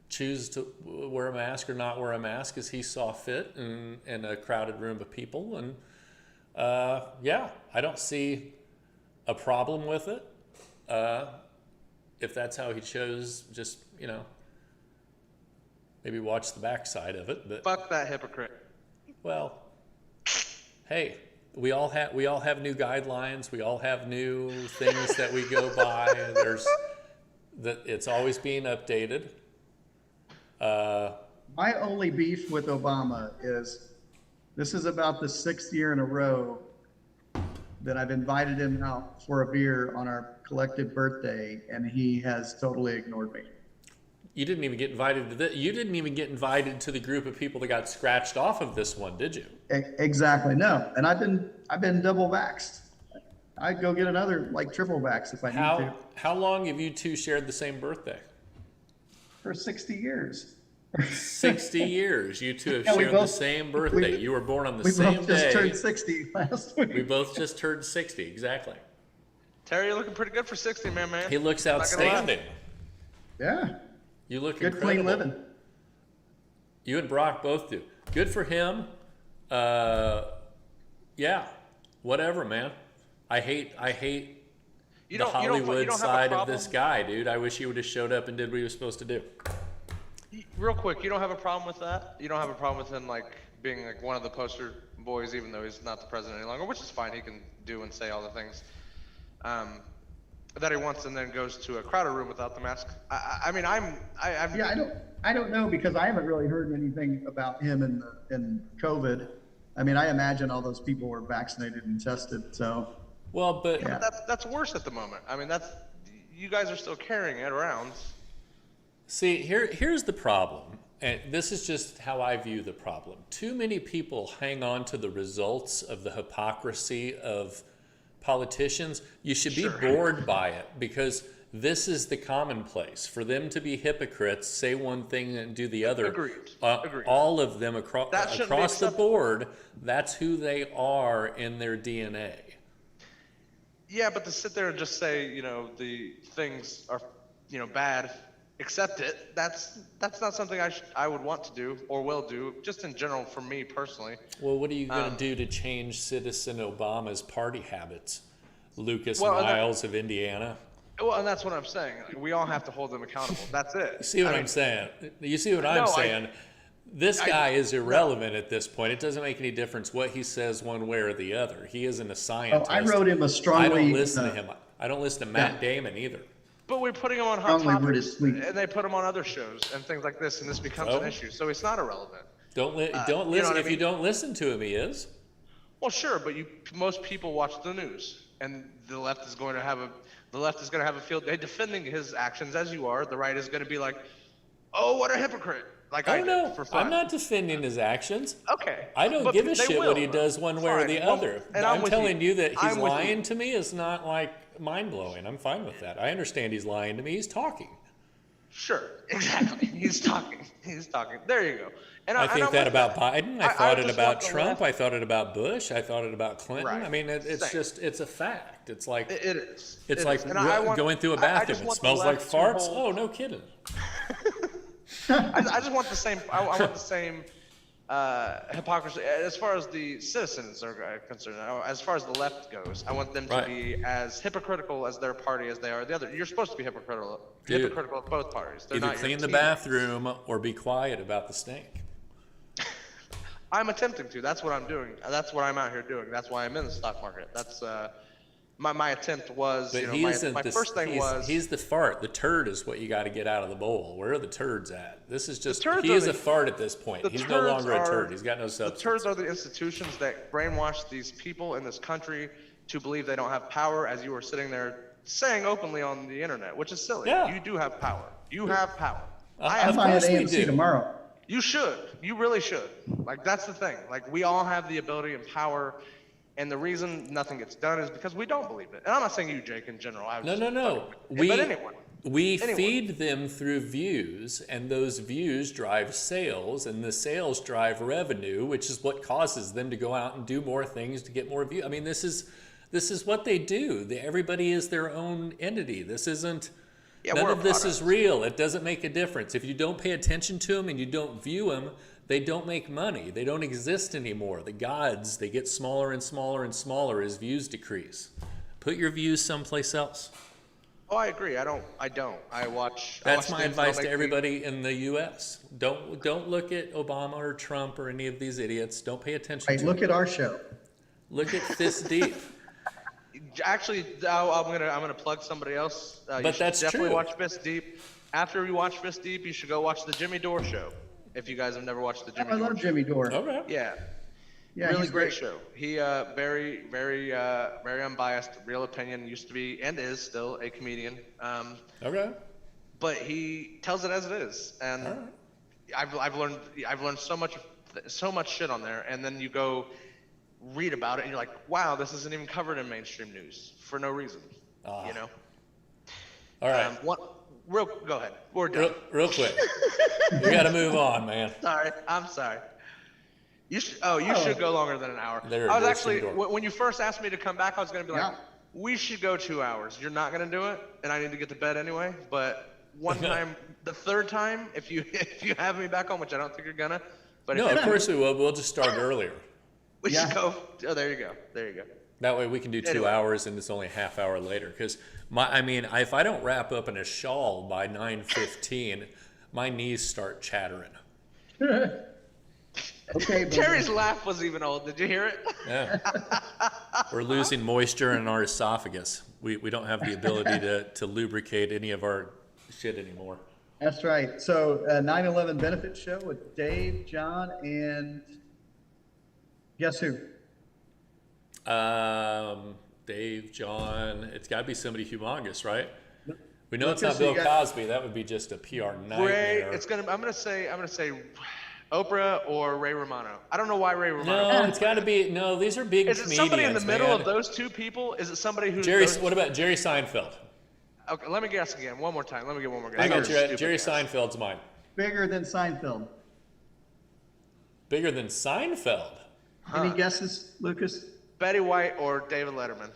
[SPEAKER 2] choose to wear a mask or not wear a mask as he saw fit in a crowded room of people. And yeah, I don't see a problem with it. If that's how he chose, just, maybe watch the backside of it. But
[SPEAKER 3] Fuck that hypocrite.
[SPEAKER 2] well, hey, we all have new guidelines. We all have new things that we go by. It's always being updated.
[SPEAKER 1] My only beef with Obama is this is about the 6th year in a row that I've invited him out for a beer on our collective birthday, and he has totally ignored me.
[SPEAKER 2] You didn't even get invited to You didn't even get invited to the group of people that got scratched off of this one, did you?
[SPEAKER 1] Exactly, no. And I've been double vaxxed. I'd go get another, like, triple vax if I need to.
[SPEAKER 2] How long have you two shared the same birthday?
[SPEAKER 1] For 60 years.
[SPEAKER 2] 60 years. You two have
[SPEAKER 1] Yeah,
[SPEAKER 2] shared the same birthday. You were born on the same
[SPEAKER 1] both
[SPEAKER 2] day.
[SPEAKER 1] just turned 60 last week.
[SPEAKER 2] We both just turned 60, exactly.
[SPEAKER 3] Terry, you're looking pretty good for 60, man.
[SPEAKER 2] He looks
[SPEAKER 3] Not gonna lie.
[SPEAKER 2] outstanding.
[SPEAKER 1] Yeah,
[SPEAKER 2] You look
[SPEAKER 1] good
[SPEAKER 2] incredible.
[SPEAKER 1] clean living.
[SPEAKER 2] You and Brock both do. Good for him. Yeah, whatever, man. I hate the Hollywood side of this guy, dude. I wish he would have showed up and did what he was supposed to do.
[SPEAKER 3] Real quick, you don't have a problem with that? You don't have a problem with him like being like one of the poster boys, even though he's not the president any longer, which is fine. He can do and say all the things that he wants, and then goes to a crowded room without the mask. I'm
[SPEAKER 1] Yeah, I don't know, because I haven't really heard anything about him in COVID. I mean, I imagine all those people were vaccinated and tested, so.
[SPEAKER 2] Well, but
[SPEAKER 3] Yeah, but that's worse at the moment. I mean, you guys are still carrying it around.
[SPEAKER 2] see, here's the problem, and this is just how I view the problem. Too many people hang on to the results of the hypocrisy of politicians. You should be
[SPEAKER 3] Sure.
[SPEAKER 2] bored by it, because this is the commonplace. For them to be hypocrites, say one thing and do the other.
[SPEAKER 3] Agreed. Agreed.
[SPEAKER 2] All of them
[SPEAKER 3] That shouldn't be
[SPEAKER 2] across the
[SPEAKER 3] acceptable.
[SPEAKER 2] board, that's who they are in their DNA.
[SPEAKER 3] Yeah, but to sit there and just say, the things are, bad, accept it. That's not something I would want to do or will do, just in general for me personally.
[SPEAKER 2] Well, what are you going to do to change Citizen Obama's party habits? Lucas
[SPEAKER 3] Well,
[SPEAKER 2] Miles of Indiana?
[SPEAKER 3] Well, and that's what I'm saying. Like, we all have to hold them accountable. That's it.
[SPEAKER 2] You see what
[SPEAKER 3] I
[SPEAKER 2] I'm
[SPEAKER 3] mean,
[SPEAKER 2] saying? You see what I'm
[SPEAKER 3] No,
[SPEAKER 2] saying? This guy is irrelevant at this point. It doesn't make any difference what he says one way or the other. He isn't a scientist.
[SPEAKER 1] I wrote him a strongly.
[SPEAKER 2] I don't listen to him. I don't listen to Matt Damon either.
[SPEAKER 3] But we're putting him on Hot
[SPEAKER 1] Strongly worded
[SPEAKER 3] Topics,
[SPEAKER 1] tweet.
[SPEAKER 3] and they put him on other shows and things like this, and this becomes
[SPEAKER 2] Oh.
[SPEAKER 3] an issue. So it's not irrelevant.
[SPEAKER 2] Don't
[SPEAKER 3] you know
[SPEAKER 2] listen.
[SPEAKER 3] what I
[SPEAKER 2] If you
[SPEAKER 3] mean?
[SPEAKER 2] don't listen to him, he is.
[SPEAKER 3] Well, sure, but most people watch the news, and the left is going to have a field day defending his actions, as you are. The right is going to be like, "Oh, what a hypocrite!" Like I
[SPEAKER 2] Oh no,
[SPEAKER 3] did for fun.
[SPEAKER 2] I'm not defending his actions.
[SPEAKER 3] Okay.
[SPEAKER 2] I don't
[SPEAKER 3] But
[SPEAKER 2] give a
[SPEAKER 3] they
[SPEAKER 2] shit
[SPEAKER 3] will.
[SPEAKER 2] what he does one way or
[SPEAKER 3] Fine.
[SPEAKER 2] the
[SPEAKER 3] Well,
[SPEAKER 2] other.
[SPEAKER 3] and
[SPEAKER 2] I'm
[SPEAKER 3] with
[SPEAKER 2] telling you that he's
[SPEAKER 3] I'm with
[SPEAKER 2] lying to me is not like mind blowing. I'm fine with that. I understand he's lying to me. He's talking.
[SPEAKER 3] Sure, exactly. He's talking. There you go. And
[SPEAKER 2] I think
[SPEAKER 3] I'm
[SPEAKER 2] that
[SPEAKER 3] with
[SPEAKER 2] about Biden. I thought it
[SPEAKER 3] just
[SPEAKER 2] about
[SPEAKER 3] want the
[SPEAKER 2] Trump.
[SPEAKER 3] left-
[SPEAKER 2] I thought it about Bush. I thought it about Clinton.
[SPEAKER 3] Right.
[SPEAKER 2] I mean, it's
[SPEAKER 3] Same.
[SPEAKER 2] it's a fact. It's like
[SPEAKER 3] It is.
[SPEAKER 2] it's
[SPEAKER 3] It
[SPEAKER 2] like
[SPEAKER 3] is. And I want-
[SPEAKER 2] going through a
[SPEAKER 3] I
[SPEAKER 2] bathroom.
[SPEAKER 3] just
[SPEAKER 2] It
[SPEAKER 3] want the
[SPEAKER 2] smells like
[SPEAKER 3] left to
[SPEAKER 2] farts.
[SPEAKER 3] hold-
[SPEAKER 2] Oh, no kidding.
[SPEAKER 3] I just want the same. I want the same hypocrisy as far as the citizens are concerned. As far as the left goes, I want them to
[SPEAKER 2] Right.
[SPEAKER 3] be as hypocritical as their party as they are the other. You're supposed to be hypocritical
[SPEAKER 2] Dude.
[SPEAKER 3] of both parties. They're
[SPEAKER 2] Either
[SPEAKER 3] not your
[SPEAKER 2] clean the
[SPEAKER 3] teammates.
[SPEAKER 2] bathroom or be quiet about the stink.
[SPEAKER 3] I'm attempting to. That's what I'm doing. That's what I'm out here doing. That's why I'm in the stock market. That's my attempt was.
[SPEAKER 2] But
[SPEAKER 3] You know,
[SPEAKER 2] he isn't
[SPEAKER 3] my
[SPEAKER 2] the,
[SPEAKER 3] first thing was.
[SPEAKER 2] he's the fart. The turd is what you got to get out of the bowl. Where are the turds at? This is just
[SPEAKER 3] turds
[SPEAKER 2] he
[SPEAKER 3] are
[SPEAKER 2] is
[SPEAKER 3] the-
[SPEAKER 2] a fart at this point.
[SPEAKER 3] the
[SPEAKER 2] He's no
[SPEAKER 3] turds
[SPEAKER 2] longer a
[SPEAKER 3] are-
[SPEAKER 2] turd. He's got no
[SPEAKER 3] The
[SPEAKER 2] substance.
[SPEAKER 3] turds are the institutions that brainwash these people in this country to believe they don't have power, as you were sitting there saying openly on the internet, which is silly.
[SPEAKER 2] Yeah.
[SPEAKER 3] You do have power. You have power.
[SPEAKER 2] I
[SPEAKER 1] I'm
[SPEAKER 2] Of
[SPEAKER 1] buying
[SPEAKER 2] course we
[SPEAKER 1] AMC
[SPEAKER 2] do.
[SPEAKER 1] tomorrow.
[SPEAKER 3] You should. You really should. Like, that's the thing. Like, we all have the ability and power, and the reason nothing gets done is because we don't believe it. And I'm not saying you, Jake, in general. I was
[SPEAKER 2] No,
[SPEAKER 3] just
[SPEAKER 2] no, no.
[SPEAKER 3] fucking- but anyone.
[SPEAKER 2] We
[SPEAKER 3] Anyone.
[SPEAKER 2] feed them through views, and those views drive sales, and the sales drive revenue, which is what causes them to go out and do more things to get more views. I mean, this is what they do. Everybody is their own entity. This isn't.
[SPEAKER 3] Yeah,
[SPEAKER 2] None
[SPEAKER 3] we're a
[SPEAKER 2] of this is
[SPEAKER 3] product.
[SPEAKER 2] real. It doesn't make a difference. If you don't pay attention to them and you don't view them, they don't make money. They don't exist anymore. The gods, they get smaller and smaller and smaller as views decrease. Put your views someplace else.
[SPEAKER 3] Oh, I agree. I don't. I watch.
[SPEAKER 2] That's
[SPEAKER 3] I
[SPEAKER 2] my
[SPEAKER 3] watch things
[SPEAKER 2] advice
[SPEAKER 3] that'll
[SPEAKER 2] to
[SPEAKER 3] make me-
[SPEAKER 2] everybody in the U.S. Don't look at Obama or Trump or any of these idiots. Don't pay attention
[SPEAKER 1] Right,
[SPEAKER 2] to
[SPEAKER 1] look
[SPEAKER 2] it.
[SPEAKER 1] at our show.
[SPEAKER 2] Look at Fist Deep.
[SPEAKER 3] Actually, I'm gonna plug somebody else. You
[SPEAKER 2] But
[SPEAKER 3] should
[SPEAKER 2] that's
[SPEAKER 3] definitely
[SPEAKER 2] true.
[SPEAKER 3] watch Fist Deep. After you watch Fist Deep, you should go watch the Jimmy Dore show. If you guys have never watched the
[SPEAKER 1] Oh,
[SPEAKER 3] Jimmy
[SPEAKER 1] I
[SPEAKER 3] Dore
[SPEAKER 1] love
[SPEAKER 3] show.
[SPEAKER 1] Jimmy Dore.
[SPEAKER 2] Okay.
[SPEAKER 3] Yeah,
[SPEAKER 1] Yeah,
[SPEAKER 3] really
[SPEAKER 1] he's
[SPEAKER 3] great show. He very unbiased, real opinion. Used to be and is still a comedian.
[SPEAKER 2] Okay.
[SPEAKER 3] But he tells it as it is, and
[SPEAKER 2] All right.
[SPEAKER 3] I've learned so much shit on there, and then you go read about it, and you're like, wow, this isn't even covered in mainstream news for no reason, you know.
[SPEAKER 2] All right.
[SPEAKER 3] Go ahead. We're done.
[SPEAKER 2] Real quick. We got to move on, man.
[SPEAKER 3] I'm sorry. You should go longer than an hour.
[SPEAKER 2] There
[SPEAKER 3] I was
[SPEAKER 2] it is,
[SPEAKER 3] actually,
[SPEAKER 2] Jimmy Dore.
[SPEAKER 3] when you first asked me to come back, I was going to be like,
[SPEAKER 1] Yeah.
[SPEAKER 3] we should go 2 hours. You're not going to do it, and I need to get to bed anyway. But one time, the third time, if you have me back on, which I don't think you're gonna, but
[SPEAKER 2] No,
[SPEAKER 3] if
[SPEAKER 2] of course we will. We'll just start earlier.
[SPEAKER 3] we
[SPEAKER 1] Yeah.
[SPEAKER 3] should go. Oh, there you go.
[SPEAKER 2] That way we can do 2
[SPEAKER 3] Anyway.
[SPEAKER 2] hours and it's only a half hour later. Because if I don't wrap up in a shawl by 9:15, my knees start chattering.
[SPEAKER 1] Okay,
[SPEAKER 3] Terry's laugh was even old. Did you hear it?
[SPEAKER 2] Yeah. We're losing moisture in our esophagus. We don't have the ability to lubricate any of our shit anymore.
[SPEAKER 1] that's right. So 9/11 benefit show with Dave, John, and guess who?
[SPEAKER 2] Dave, John, it's got to be somebody humongous, right? We know it's
[SPEAKER 1] Lucas,
[SPEAKER 2] not Bill
[SPEAKER 1] you got-
[SPEAKER 2] Cosby. That would be just a PR
[SPEAKER 3] Ray.
[SPEAKER 2] nightmare.
[SPEAKER 3] I'm gonna say Oprah or Ray Romano. I don't know why Ray Romano.
[SPEAKER 2] No, it's got to be no. These are big
[SPEAKER 3] Is it
[SPEAKER 2] comedians.
[SPEAKER 3] somebody in the middle
[SPEAKER 2] man.
[SPEAKER 3] of those two people? Is it somebody who's
[SPEAKER 2] What about Jerry Seinfeld?
[SPEAKER 3] Okay, let me guess again. One more time. Let me get one more guess.
[SPEAKER 2] I got
[SPEAKER 3] You're a
[SPEAKER 2] you.
[SPEAKER 3] stupid
[SPEAKER 2] Jerry
[SPEAKER 3] guess.
[SPEAKER 2] Seinfeld's mine.
[SPEAKER 1] Bigger than Seinfeld.
[SPEAKER 2] Bigger than Seinfeld.
[SPEAKER 1] Any guesses, Lucas?
[SPEAKER 3] Betty White or David Letterman?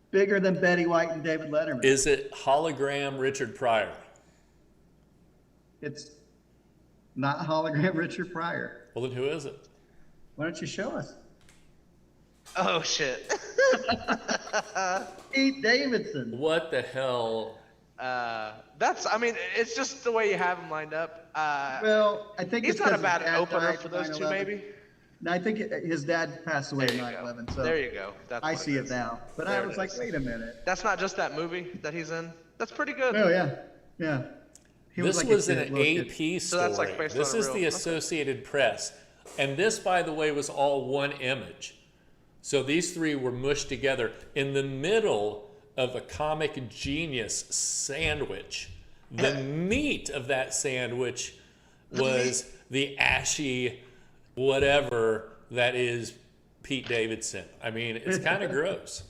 [SPEAKER 1] Bigger than Betty White and David Letterman.
[SPEAKER 2] Is it hologram Richard Pryor?
[SPEAKER 1] It's not hologram Richard Pryor.
[SPEAKER 2] Well, then who is it?
[SPEAKER 1] Why don't you show us?
[SPEAKER 3] Oh shit.
[SPEAKER 1] Pete Davidson.
[SPEAKER 2] What the hell?
[SPEAKER 3] It's just the way you have him lined up.
[SPEAKER 1] Well, I think
[SPEAKER 3] He's
[SPEAKER 1] it's
[SPEAKER 3] not a
[SPEAKER 1] 'cause his
[SPEAKER 3] bad
[SPEAKER 1] dad
[SPEAKER 3] opener
[SPEAKER 1] died
[SPEAKER 3] for
[SPEAKER 1] in
[SPEAKER 3] those two,
[SPEAKER 1] 9/11.
[SPEAKER 3] maybe.
[SPEAKER 1] No, I think his dad passed away
[SPEAKER 3] There
[SPEAKER 1] in
[SPEAKER 3] you
[SPEAKER 1] 9/11.
[SPEAKER 3] go.
[SPEAKER 1] So
[SPEAKER 3] There you go. That's
[SPEAKER 1] I
[SPEAKER 3] what
[SPEAKER 1] see it
[SPEAKER 3] is.
[SPEAKER 1] now. But
[SPEAKER 3] There
[SPEAKER 1] I
[SPEAKER 3] it
[SPEAKER 1] was like,
[SPEAKER 3] is.
[SPEAKER 1] wait a minute.
[SPEAKER 3] That's not just that movie that he's in. That's pretty good.
[SPEAKER 1] Oh yeah, yeah. He
[SPEAKER 2] This
[SPEAKER 1] like a
[SPEAKER 2] was
[SPEAKER 1] kid
[SPEAKER 2] an
[SPEAKER 1] looking.
[SPEAKER 2] AP story.
[SPEAKER 3] So that's like based
[SPEAKER 2] This
[SPEAKER 3] on a
[SPEAKER 2] is
[SPEAKER 3] real-
[SPEAKER 2] the Associated Press. And this, by the way, was all one image. So these three were mushed together in the middle of a comic genius sandwich. The meat of that sandwich was the ashy whatever that is Pete Davidson. I mean, it's kind of gross.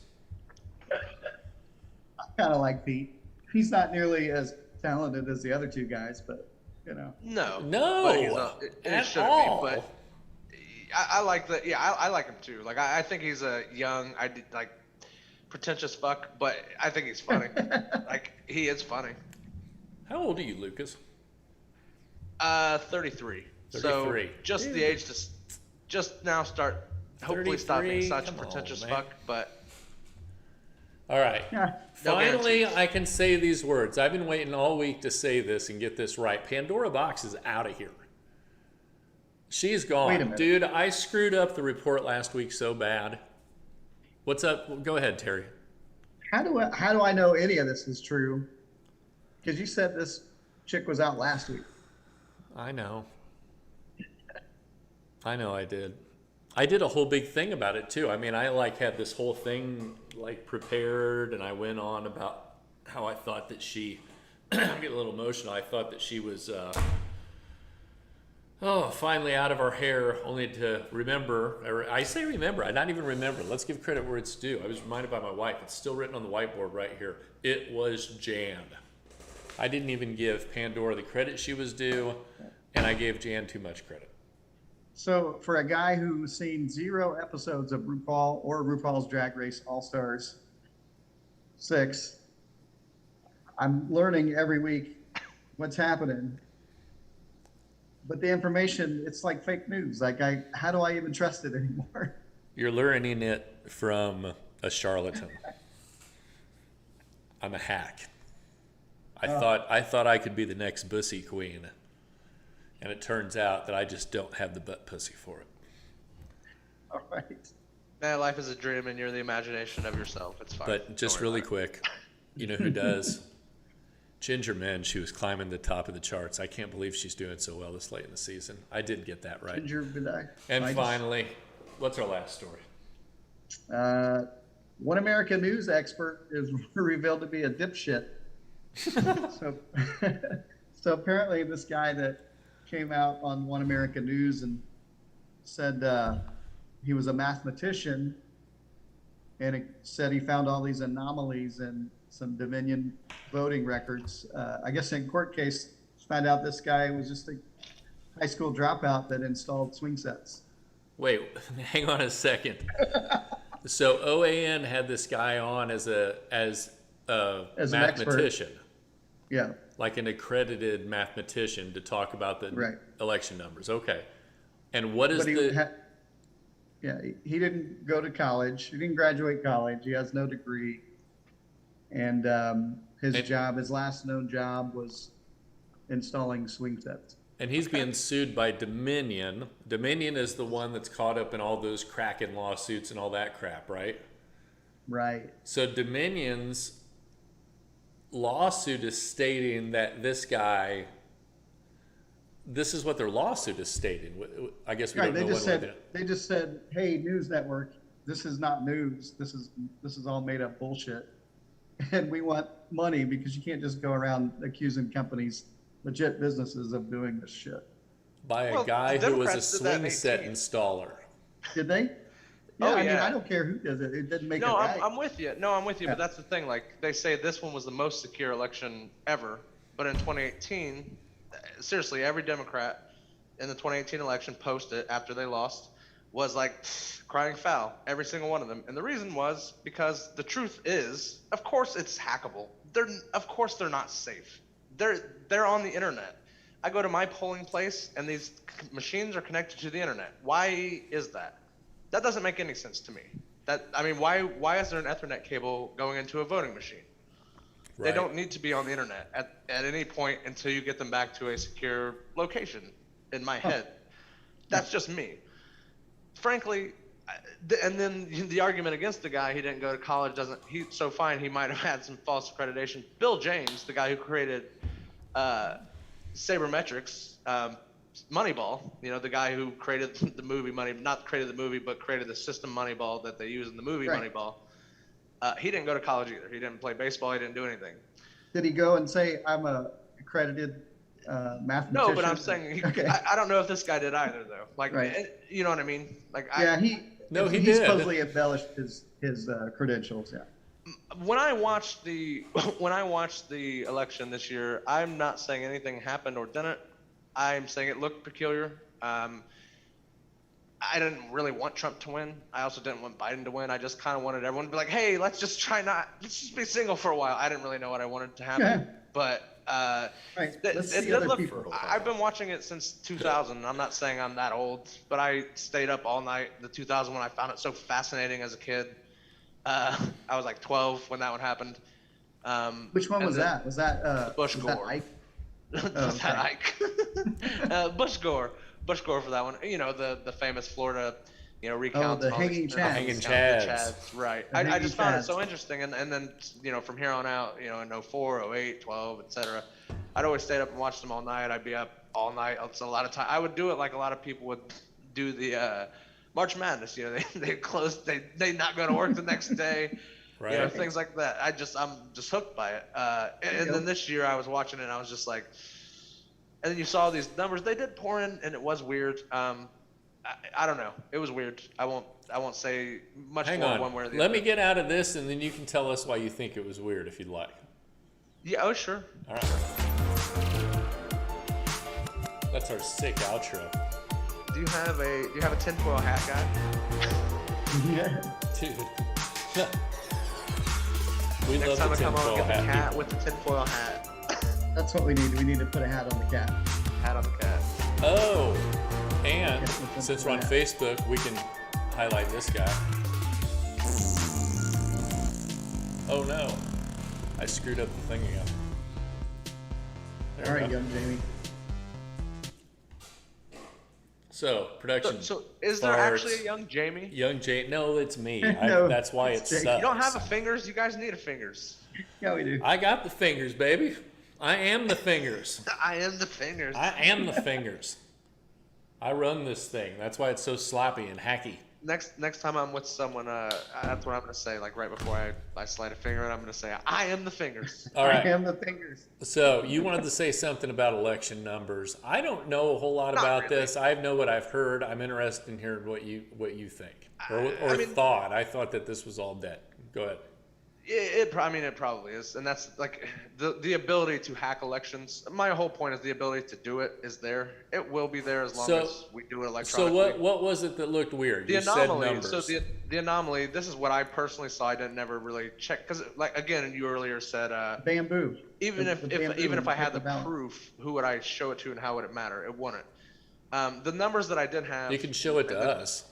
[SPEAKER 1] I kind of like Pete. He's not nearly as talented as the other two guys, but you know.
[SPEAKER 2] No,
[SPEAKER 3] But he's not, it
[SPEAKER 2] at
[SPEAKER 3] shouldn't
[SPEAKER 2] all.
[SPEAKER 3] be. But I like the. Yeah, I like him too. Like I think he's a young, pretentious fuck. But I think he's funny. Like he is funny.
[SPEAKER 2] How old are you, Lucas?
[SPEAKER 3] 33.
[SPEAKER 2] 33.
[SPEAKER 3] So just the age to just now start. Hopefully stop being
[SPEAKER 2] 33?
[SPEAKER 3] such a
[SPEAKER 2] Come on,
[SPEAKER 3] pretentious
[SPEAKER 2] man.
[SPEAKER 3] fuck. But
[SPEAKER 2] All right.
[SPEAKER 1] Yeah.
[SPEAKER 3] No
[SPEAKER 2] Finally,
[SPEAKER 3] guarantees.
[SPEAKER 2] I can say these words. I've been waiting all week to say this and get this right. Pandora Box is out of here. She's
[SPEAKER 1] Wait a
[SPEAKER 2] gone.
[SPEAKER 1] minute.
[SPEAKER 2] Dude, I screwed up the report last week so bad. What's up? Go ahead, Terry.
[SPEAKER 1] How do I know any of this is true? Because you said this chick was out last week.
[SPEAKER 2] I know. I know I did. I did a whole big thing about it too. I mean, I had this whole thing prepared, and I went on about how I thought that she I get a little emotional. I thought that she was finally out of our hair, only to remember, or I say remember, I not even remember. Let's give credit where it's due. I was reminded by my wife. It's still written on the whiteboard right here. It was Jan. I didn't even give Pandora the credit she was due, and I gave Jan too much credit.
[SPEAKER 1] So for a guy who's seen 0 episodes of RuPaul or RuPaul's Drag Race All Stars 6, I'm learning every week what's happening. But the information, it's like fake news. How do I even trust it anymore?
[SPEAKER 2] You're learning it from a charlatan. I'm a hack. I thought I could be the next bussy queen, and it turns out that I just don't have the butt pussy for it.
[SPEAKER 1] All right.
[SPEAKER 3] Man, life is a dream, and you're the imagination of yourself. It's fine.
[SPEAKER 2] But just
[SPEAKER 3] Don't worry
[SPEAKER 2] really
[SPEAKER 3] about
[SPEAKER 2] quick, you know who does? Ginger Minj, she was climbing the top of the charts. I can't believe she's doing so well this late in the season. I did get that right.
[SPEAKER 1] Ginger Bidai.
[SPEAKER 2] And finally, what's our last story?
[SPEAKER 1] One American News expert is revealed to be a dipshit. so, so apparently this guy that came out on One American News and said he was a mathematician, and it said he found all these anomalies in some Dominion voting records. I guess in court case, found out this guy was just a high school dropout that installed swing sets.
[SPEAKER 2] Wait, hang on a second. So OAN had this guy on as a mathematician,
[SPEAKER 1] Yeah,
[SPEAKER 2] like an accredited mathematician, to talk about the election numbers. Okay, and what is
[SPEAKER 1] he didn't go to college. He didn't graduate college. He has no degree. And his last known job was installing swing sets.
[SPEAKER 2] And he's being sued by Dominion. Dominion is the one that's caught up in all those Kraken lawsuits and all that crap, right?
[SPEAKER 1] Right.
[SPEAKER 2] So Dominion's lawsuit is stating that this guy, this is what their lawsuit is stating. I guess we don't know
[SPEAKER 1] they just said, hey, news network, this is not news. This is all made up bullshit. And we want money because you can't just go around accusing companies, legit businesses, of doing this shit.
[SPEAKER 2] By a guy who was a swing set installer.
[SPEAKER 1] Did they? Yeah, I mean, I don't care who does it. It doesn't make it right.
[SPEAKER 3] I'm with you. But that's the thing. Like, they say this one was the most secure election ever. But in 2018, seriously, every Democrat in the 2018 election post-it after they lost was like crying foul, every single one of them. And the reason was because the truth is, of course it's hackable. Of course they're not safe. They're on the internet. I go to my polling place and these machines are connected to the internet. Why is that? That doesn't make any sense to me. Why is there an Ethernet cable going into a voting machine? Right. They don't need to be on the internet at any point until you get them back to a secure location, in my head. That's just me. Frankly, and then the argument against the guy, he didn't go to college, he might have had some false accreditation. Bill James, the guy who created sabermetrics, Moneyball, the guy who created the movie not created the movie, but created the system Moneyball that they use in the movie Moneyball. He didn't go to college either. He didn't play baseball. He didn't do anything. Did
[SPEAKER 1] he go and say, I'm a accredited mathematician?
[SPEAKER 3] No, but I'm saying, I don't know if this guy did either, though. Like, you know what I mean? Like,
[SPEAKER 1] he
[SPEAKER 2] did.
[SPEAKER 1] Supposedly embellished his credentials. Yeah.
[SPEAKER 3] When I watched the election this year, I'm not saying anything happened or didn't. I'm saying it looked peculiar. I didn't really want Trump to win. I also didn't want Biden to win. I just kind of wanted everyone to be like, hey, let's just be single for a while. I didn't really know what I wanted to happen, but it did look. I've been watching it since 2000. I'm not saying I'm that old, but I stayed up all night. The 2000 when I found it so fascinating as a kid. I was like 12 when that one happened.
[SPEAKER 1] Which one was that? Was that
[SPEAKER 3] Bush Gore?
[SPEAKER 1] That Ike?
[SPEAKER 3] Was that Ike? Bush Gore for that one. The famous Florida, recounts.
[SPEAKER 1] The hanging chads.
[SPEAKER 2] Hanging chads.
[SPEAKER 3] Right. I just found it so interesting. And then, from here on out, in 04, 08, 12, etc., I'd always stayed up and watched them all night. I'd be up all night. It's a lot of time. I would do it like a lot of people would do the March Madness. They closed. They not go to work the next day.
[SPEAKER 2] Right.
[SPEAKER 3] Things like that. I'm just hooked by it. And then this year I was watching it and I was just like, and then you saw these numbers. They did pour in, and it was weird. I don't know. It was weird. I won't say much more one way or the other.
[SPEAKER 2] Let me get out of this, and then you can tell us why you think it was weird, if you'd like.
[SPEAKER 3] Yeah. Oh, sure.
[SPEAKER 2] All right. That's our sick outro.
[SPEAKER 3] Do you have a tinfoil hat guy?
[SPEAKER 1] Yeah.
[SPEAKER 2] Dude. We
[SPEAKER 3] Next
[SPEAKER 2] love
[SPEAKER 3] time
[SPEAKER 2] the
[SPEAKER 3] I come on,
[SPEAKER 2] tinfoil
[SPEAKER 3] get the
[SPEAKER 2] hat.
[SPEAKER 3] cat with the tinfoil hat.
[SPEAKER 1] That's what we need. We need to put a hat on the cat.
[SPEAKER 3] Hat on the cat.
[SPEAKER 2] Oh, and since we're on Facebook, we can highlight this guy. Oh no, I screwed up the thing again. There
[SPEAKER 1] All
[SPEAKER 2] we
[SPEAKER 1] right,
[SPEAKER 2] go.
[SPEAKER 1] young Jamie.
[SPEAKER 2] So production.
[SPEAKER 3] So is there
[SPEAKER 2] farts.
[SPEAKER 3] actually a young Jamie?
[SPEAKER 2] Young Jay? No, it's me.
[SPEAKER 1] No,
[SPEAKER 2] That's why it
[SPEAKER 1] it's Jake.
[SPEAKER 2] sucks.
[SPEAKER 3] You don't have a fingers? You guys need a fingers.
[SPEAKER 1] Yeah, we do.
[SPEAKER 2] I got the fingers, baby. I am the fingers.
[SPEAKER 3] I am the fingers.
[SPEAKER 2] I am the fingers. I run this thing. That's why it's so sloppy and hacky.
[SPEAKER 3] Next time I'm with someone, that's what I'm gonna say. Like right before I slide a finger, and I'm gonna say, "I am the fingers."
[SPEAKER 2] All
[SPEAKER 1] I
[SPEAKER 2] right.
[SPEAKER 1] am the fingers.
[SPEAKER 2] So you wanted to say something about election numbers. I don't know a whole lot
[SPEAKER 3] Not
[SPEAKER 2] about
[SPEAKER 3] really.
[SPEAKER 2] this. I know what I've heard. I'm interested in hearing what you think or
[SPEAKER 3] I mean-
[SPEAKER 2] thought. I thought that this was all dead. Go ahead.
[SPEAKER 3] I mean, it probably is, and that's like the ability to hack elections. My whole point is the ability to do it is there. It will be there as long
[SPEAKER 2] So-
[SPEAKER 3] as we do it
[SPEAKER 2] So
[SPEAKER 3] electronically.
[SPEAKER 2] what was it that looked weird?
[SPEAKER 3] The
[SPEAKER 2] You
[SPEAKER 3] anomaly.
[SPEAKER 2] said numbers.
[SPEAKER 3] So the anomaly. This is what I personally saw. I didn't never really check because, like again, you earlier said,
[SPEAKER 1] Bamboo.
[SPEAKER 3] even
[SPEAKER 1] The
[SPEAKER 3] if
[SPEAKER 1] bamboo
[SPEAKER 3] even if I
[SPEAKER 1] and
[SPEAKER 3] had the
[SPEAKER 1] ballot.
[SPEAKER 3] proof, who would I show it to and how would it matter? It wouldn't. The numbers that I did have.
[SPEAKER 2] You can show it to us.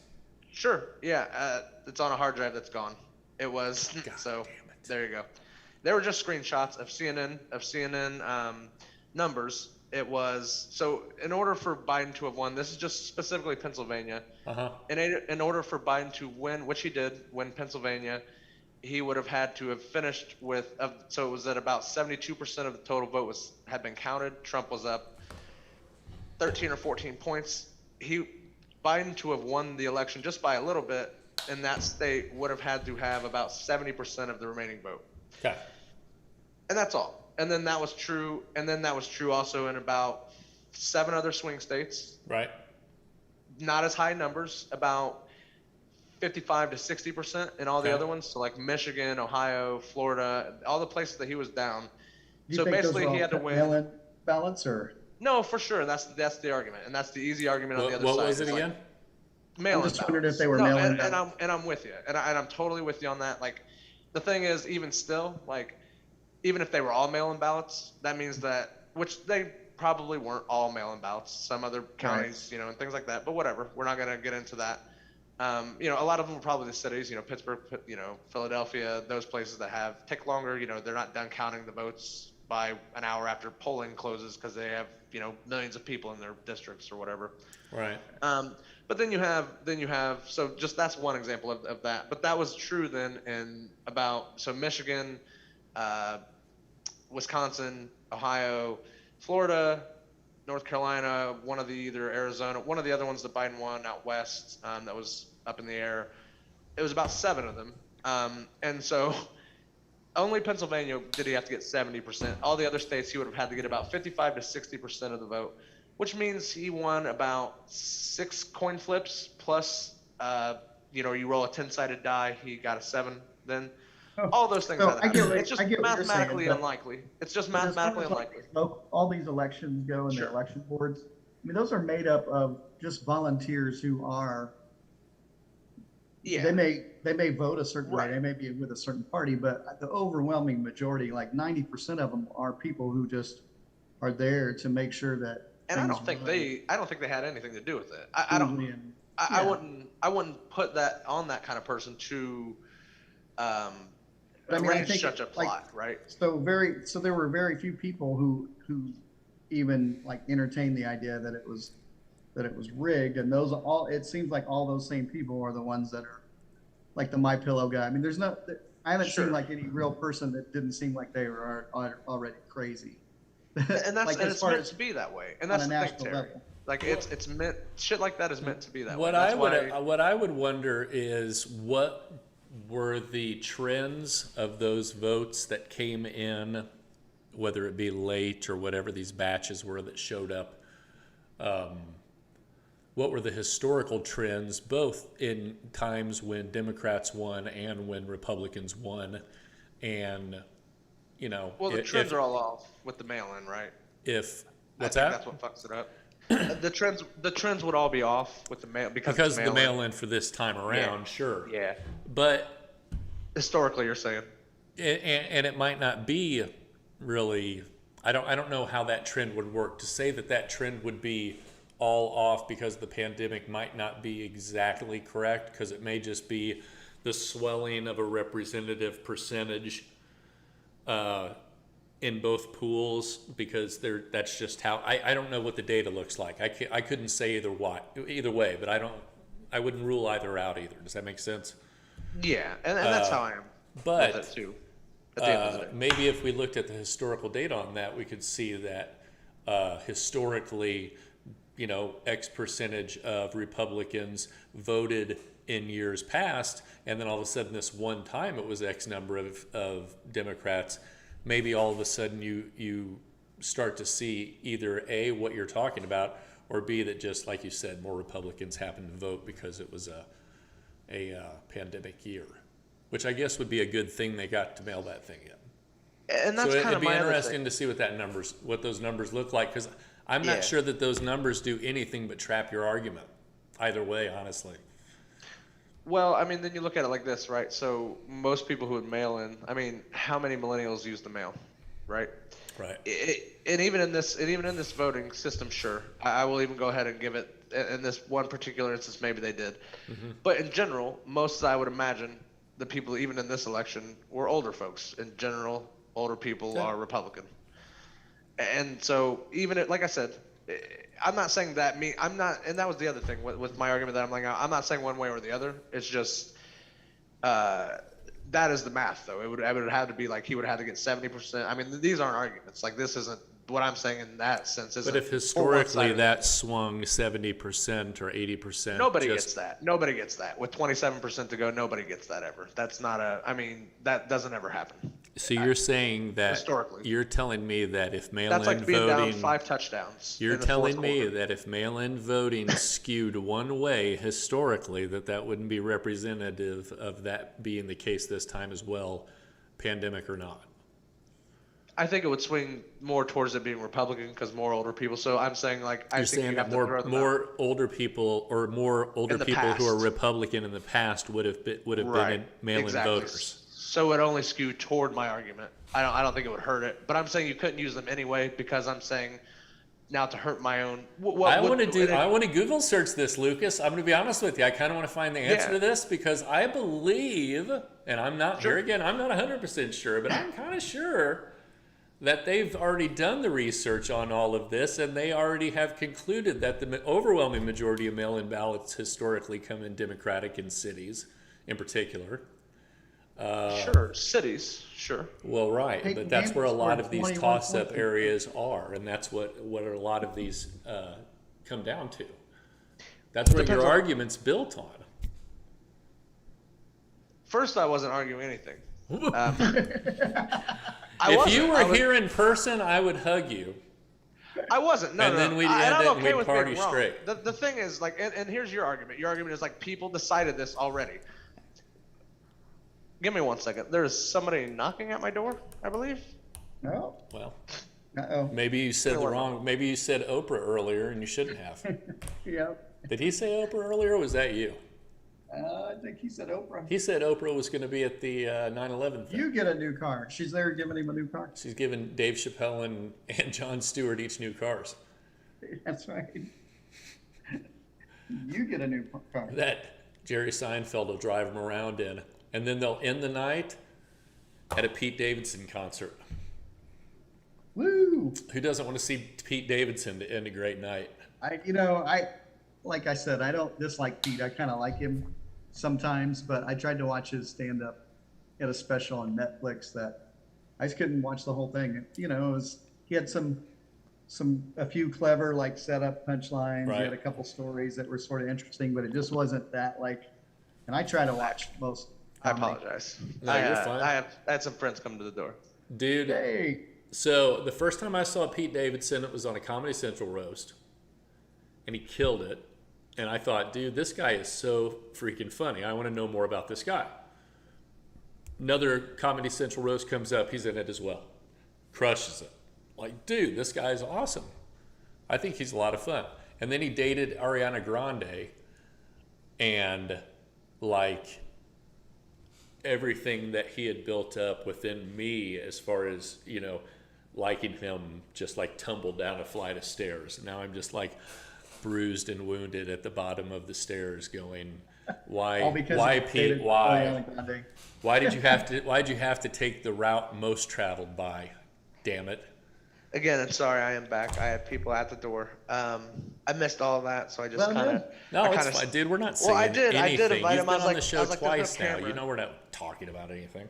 [SPEAKER 3] Sure. Yeah. It's on a hard drive that's gone. It was.
[SPEAKER 2] God
[SPEAKER 3] So
[SPEAKER 2] damn it.
[SPEAKER 3] there you go. They were just screenshots of CNN numbers. It was so in order for Biden to have won. This is just specifically Pennsylvania.
[SPEAKER 2] Uh-huh.
[SPEAKER 3] In order for Biden to win, which he did win Pennsylvania, he would have had to have finished with. So it was at about 72% of the total vote had been counted. Trump was up 13 or 14 points. Biden to have won the election just by a little bit in that state would have had to have about 70% of the remaining vote.
[SPEAKER 2] Okay.
[SPEAKER 3] And that's all. And then that was true. And then that was true also in about 7 other swing states.
[SPEAKER 2] Right.
[SPEAKER 3] Not as high numbers, about 55 to 60% in all the
[SPEAKER 2] Okay.
[SPEAKER 3] other ones. So like Michigan, Ohio, Florida, all the places that he was down.
[SPEAKER 1] Do you
[SPEAKER 3] So
[SPEAKER 1] think those
[SPEAKER 3] basically
[SPEAKER 1] are
[SPEAKER 3] he
[SPEAKER 1] all
[SPEAKER 3] had to win.
[SPEAKER 1] mail-in ballots or?
[SPEAKER 3] No, for sure. That's the argument. And that's the easy argument on the other
[SPEAKER 2] What
[SPEAKER 3] side.
[SPEAKER 2] was it
[SPEAKER 3] It's like,
[SPEAKER 2] again?
[SPEAKER 3] mail-in
[SPEAKER 1] I'm just wondering
[SPEAKER 3] ballots.
[SPEAKER 1] if they were
[SPEAKER 3] No,
[SPEAKER 1] mail-in
[SPEAKER 3] and I'm with you, and I'm totally with you on that. Like, the thing is, even still, like, even if they were all mail-in ballots, that means that, which they probably weren't all mail-in ballots. Some other counties, and things like that. But whatever, we're not gonna get into that. A lot of them are probably the cities, Pittsburgh, Philadelphia, those places that take longer. They're not done counting the votes by an hour after polling closes because they have millions of people in their districts or whatever.
[SPEAKER 2] Right.
[SPEAKER 3] But then you have so just that's one example of that. But that was true then in Michigan, Wisconsin, Ohio, Florida, North Carolina, one of the either Arizona, one of the other ones that Biden won out west that was up in the air. It was about 7 of them, and so only Pennsylvania did he have to get 70%. All the other states he would have had to get about 55 to 60% of the vote, which means he won about 6 coin flips plus, you roll a 10-sided die, he got a 7 then. All those things.
[SPEAKER 1] So
[SPEAKER 3] add
[SPEAKER 1] I
[SPEAKER 3] up.
[SPEAKER 1] get what-
[SPEAKER 3] It's just
[SPEAKER 1] I get what you're saying,
[SPEAKER 3] mathematically
[SPEAKER 1] but-
[SPEAKER 3] unlikely. It's just
[SPEAKER 1] But as far
[SPEAKER 3] mathematically
[SPEAKER 1] as,
[SPEAKER 3] unlikely.
[SPEAKER 1] all these elections go and
[SPEAKER 3] Sure.
[SPEAKER 1] the election boards, I mean, those are made up of just volunteers who are,
[SPEAKER 3] Yeah.
[SPEAKER 1] they may vote a certain
[SPEAKER 3] Right.
[SPEAKER 1] way, they may be with a certain party, but the overwhelming majority, like 90% of them are people who just are there to make sure that.
[SPEAKER 3] And I
[SPEAKER 1] things
[SPEAKER 3] don't think
[SPEAKER 1] run
[SPEAKER 3] they had anything to do with it. I don't.
[SPEAKER 1] smoothly and-
[SPEAKER 3] I
[SPEAKER 1] yeah.
[SPEAKER 3] wouldn't put that on that kind of person to
[SPEAKER 1] But I mean, I
[SPEAKER 3] arrange
[SPEAKER 1] think
[SPEAKER 3] such a
[SPEAKER 1] like-
[SPEAKER 3] plot, right?
[SPEAKER 1] So there were very few people who even like entertained the idea that it was rigged, and it seems like all those same people are the ones that are like the My Pillow guy. I mean, I haven't
[SPEAKER 3] Sure.
[SPEAKER 1] seen like any real person that didn't seem like they were already crazy.
[SPEAKER 3] And that's
[SPEAKER 1] Like,
[SPEAKER 3] and
[SPEAKER 1] as
[SPEAKER 3] it's
[SPEAKER 1] far
[SPEAKER 3] meant
[SPEAKER 1] as
[SPEAKER 3] to be that way. And
[SPEAKER 1] on
[SPEAKER 3] that's
[SPEAKER 1] a
[SPEAKER 3] the thing,
[SPEAKER 1] national
[SPEAKER 3] Terry.
[SPEAKER 1] level.
[SPEAKER 3] Like it's meant shit like that is meant to be that way.
[SPEAKER 2] What
[SPEAKER 3] That's
[SPEAKER 2] I
[SPEAKER 3] why,
[SPEAKER 2] would wonder is what were the trends of those votes that came in, whether it be late or whatever these batches were that showed up. What were the historical trends, both in times when Democrats won and when Republicans won, and
[SPEAKER 3] well, the trends are all off with the mail-in, right?
[SPEAKER 2] if
[SPEAKER 3] I
[SPEAKER 2] what's
[SPEAKER 3] think
[SPEAKER 2] that?
[SPEAKER 3] that's what fucks it up. The trends would all be off with the mail because
[SPEAKER 2] Because
[SPEAKER 3] it's
[SPEAKER 2] of the
[SPEAKER 3] mail-in.
[SPEAKER 2] mail-in for this time around, sure.
[SPEAKER 3] Yeah.
[SPEAKER 2] But
[SPEAKER 3] Historically, you're saying.
[SPEAKER 2] and it might not be really. I don't know how that trend would work. To say that trend would be all off because the pandemic might not be exactly correct, because it may just be the swelling of a representative percentage in both pools because that's just how I don't know what the data looks like. I couldn't say either way, but I wouldn't rule either out either. Does that make sense?
[SPEAKER 3] Yeah, and that's how I am
[SPEAKER 2] but
[SPEAKER 3] with it too. At the end of the day.
[SPEAKER 2] maybe if we looked at the historical data on that, we could see that historically, X percentage of Republicans voted in years past, and then all of a sudden this one time it was X number of Democrats. Maybe all of a sudden you start to see either A, what you're talking about, or B, that just like you said, more Republicans happened to vote because it was a pandemic year, which I guess would be a good thing. They got to mail that thing in.
[SPEAKER 3] And that's
[SPEAKER 2] so
[SPEAKER 3] kind
[SPEAKER 2] it'd
[SPEAKER 3] of
[SPEAKER 2] be
[SPEAKER 3] my
[SPEAKER 2] interesting to see what those numbers look like, because I'm not sure that those numbers do anything but trap your argument either way, honestly.
[SPEAKER 3] Well, I mean, then you look at it like this, right? So most people who would mail in, I mean, how many millennials use the mail, right?
[SPEAKER 2] Right.
[SPEAKER 3] And even in this voting system, sure, I will even go ahead and give it in this one particular instance, maybe they did. Mm-hmm. But in general, most, I would imagine, the people even in this election were older folks. In general, older people are Republican. And so even like I said, I'm not saying that I'm not, and that was the other thing with my argument that I'm not saying one way or the other. It's just that is the math, though. It would have to be like he would have to get 70%. I mean, these aren't arguments. Like, this isn't what I'm saying in that sense.
[SPEAKER 2] But if historically that swung 70% or 80%,
[SPEAKER 3] nobody gets that. Nobody gets that. With 27% to go, nobody gets that ever. That's not that doesn't ever happen.
[SPEAKER 2] So you're saying that
[SPEAKER 3] historically,
[SPEAKER 2] you're telling me that if mail-in
[SPEAKER 3] that's like being
[SPEAKER 2] voting,
[SPEAKER 3] down 5 touchdowns.
[SPEAKER 2] You're telling me that if mail-in voting skewed one way historically, that wouldn't be representative of that being the case this time as well, pandemic or not.
[SPEAKER 3] I think it would swing more towards it being Republican because more older people. So I'm saying, like, I
[SPEAKER 2] You're
[SPEAKER 3] think
[SPEAKER 2] saying
[SPEAKER 3] you have
[SPEAKER 2] that
[SPEAKER 3] to throw them
[SPEAKER 2] more
[SPEAKER 3] out.
[SPEAKER 2] older people or more older people who are Republican in the past would have been mail-in voters.
[SPEAKER 3] So it only skewed toward my argument. I don't think it would hurt it, but I'm saying you couldn't use them anyway because I'm saying now to hurt my own.
[SPEAKER 2] I want to Google search this, Lucas. I'm going to be honest with you. I kind of want to find the answer to this because I believe, and I'm not here again. I'm not 100% sure, but I'm kind of sure that they've already done the research on all of this, and they already have concluded that the overwhelming majority of mail-in ballots historically come in Democratic in cities, in particular.
[SPEAKER 3] Sure, cities, sure.
[SPEAKER 2] Well, right, but that's where a lot of these toss-up areas are, and that's what a lot of these come down to. That's what your argument's built on.
[SPEAKER 3] First, I wasn't arguing anything.
[SPEAKER 2] If you were here in person, I would hug you.
[SPEAKER 3] I wasn't. No,
[SPEAKER 2] and then we'd end it and we'd party straight.
[SPEAKER 3] The thing is, like, and here's your argument. Your argument is, like, people decided this already. Give me 1 second. There's somebody knocking at my door, I believe.
[SPEAKER 1] No.
[SPEAKER 2] Well,
[SPEAKER 1] maybe
[SPEAKER 2] you said maybe you said Oprah earlier and you shouldn't have.
[SPEAKER 1] Yep.
[SPEAKER 2] Did he say Oprah earlier, or was that you?
[SPEAKER 1] I think he said Oprah.
[SPEAKER 2] He said Oprah was going to be at the 9/11 thing.
[SPEAKER 1] You get a new car. She's there giving him a new car.
[SPEAKER 2] She's giving Dave Chappelle and Jon Stewart each new cars.
[SPEAKER 1] That's right. You get a new car.
[SPEAKER 2] That Jerry Seinfeld will drive them around in. And then they'll end the night at a Pete Davidson concert.
[SPEAKER 1] Woo!
[SPEAKER 2] Who doesn't want to see Pete Davidson to end a great night?
[SPEAKER 1] Like I said, I don't dislike Pete. I kind of like him sometimes, but I tried to watch his stand-up. He had a special on Netflix that I just couldn't watch the whole thing. He had a few clever like setup punchlines.
[SPEAKER 2] Right.
[SPEAKER 1] He had a couple stories that were sort of interesting, but it just wasn't that like. And I try to watch most.
[SPEAKER 3] I apologize.
[SPEAKER 2] No, you're fine.
[SPEAKER 3] I had some friends come to the door.
[SPEAKER 2] Dude.
[SPEAKER 1] Hey.
[SPEAKER 2] So the first time I saw Pete Davidson, it was on a Comedy Central roast, and he killed it. And I thought, dude, this guy is so freaking funny. I want to know more about this guy. Another Comedy Central roast comes up. He's in it as well. Crushes it. Like, dude, this guy's awesome. I think he's a lot of fun. And then he dated Ariana Grande, and like everything that he had built up within me as far as, liking him just like tumbled down a flight of stairs. Now I'm just like bruised and wounded at the bottom of the stairs going, why Pete, why did you have to take the route most traveled by? Damn it.
[SPEAKER 3] Again, I'm sorry, I am back. I had people at the door. I missed all of that, so I just
[SPEAKER 1] Well,
[SPEAKER 3] kind of.
[SPEAKER 1] no.
[SPEAKER 2] No, it's fine, dude. We're not
[SPEAKER 3] Well,
[SPEAKER 2] saying
[SPEAKER 3] I did
[SPEAKER 2] anything.
[SPEAKER 3] invite
[SPEAKER 2] You've
[SPEAKER 3] him. I
[SPEAKER 2] been
[SPEAKER 3] was
[SPEAKER 2] on
[SPEAKER 3] like,
[SPEAKER 2] the show
[SPEAKER 3] there's no
[SPEAKER 2] twice now.
[SPEAKER 3] camera.
[SPEAKER 2] You know we're not talking about anything.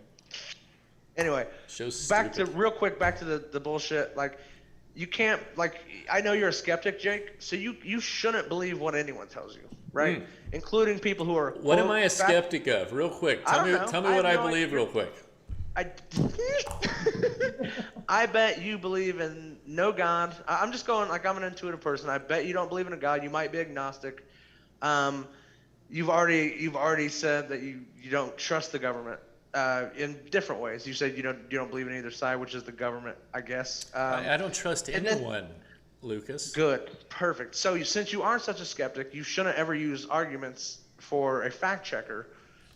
[SPEAKER 3] Anyway,
[SPEAKER 2] Show's
[SPEAKER 3] back
[SPEAKER 2] stupid.
[SPEAKER 3] to real quick. Back to the bullshit. Like, you can't I know you're a skeptic, Jake. So you shouldn't believe what anyone tells you, right? Including people who are.
[SPEAKER 2] What am
[SPEAKER 3] quote,
[SPEAKER 2] I a skeptic of? Real quick.
[SPEAKER 3] I don't know.
[SPEAKER 2] Tell me
[SPEAKER 3] I
[SPEAKER 2] what
[SPEAKER 3] have
[SPEAKER 2] I
[SPEAKER 3] no
[SPEAKER 2] believe
[SPEAKER 3] idea.
[SPEAKER 2] real quick.
[SPEAKER 3] I, I bet you believe in no God. I'm just going like I'm an intuitive person. I bet you don't believe in a God. You might be agnostic. You've already said that you don't trust the government in different ways. You said you don't believe in either side, which is the government, I guess.
[SPEAKER 2] I don't trust
[SPEAKER 3] and then-
[SPEAKER 2] anyone, Lucas.
[SPEAKER 3] Good, perfect. So since you aren't such a skeptic, you shouldn't ever use arguments for a fact checker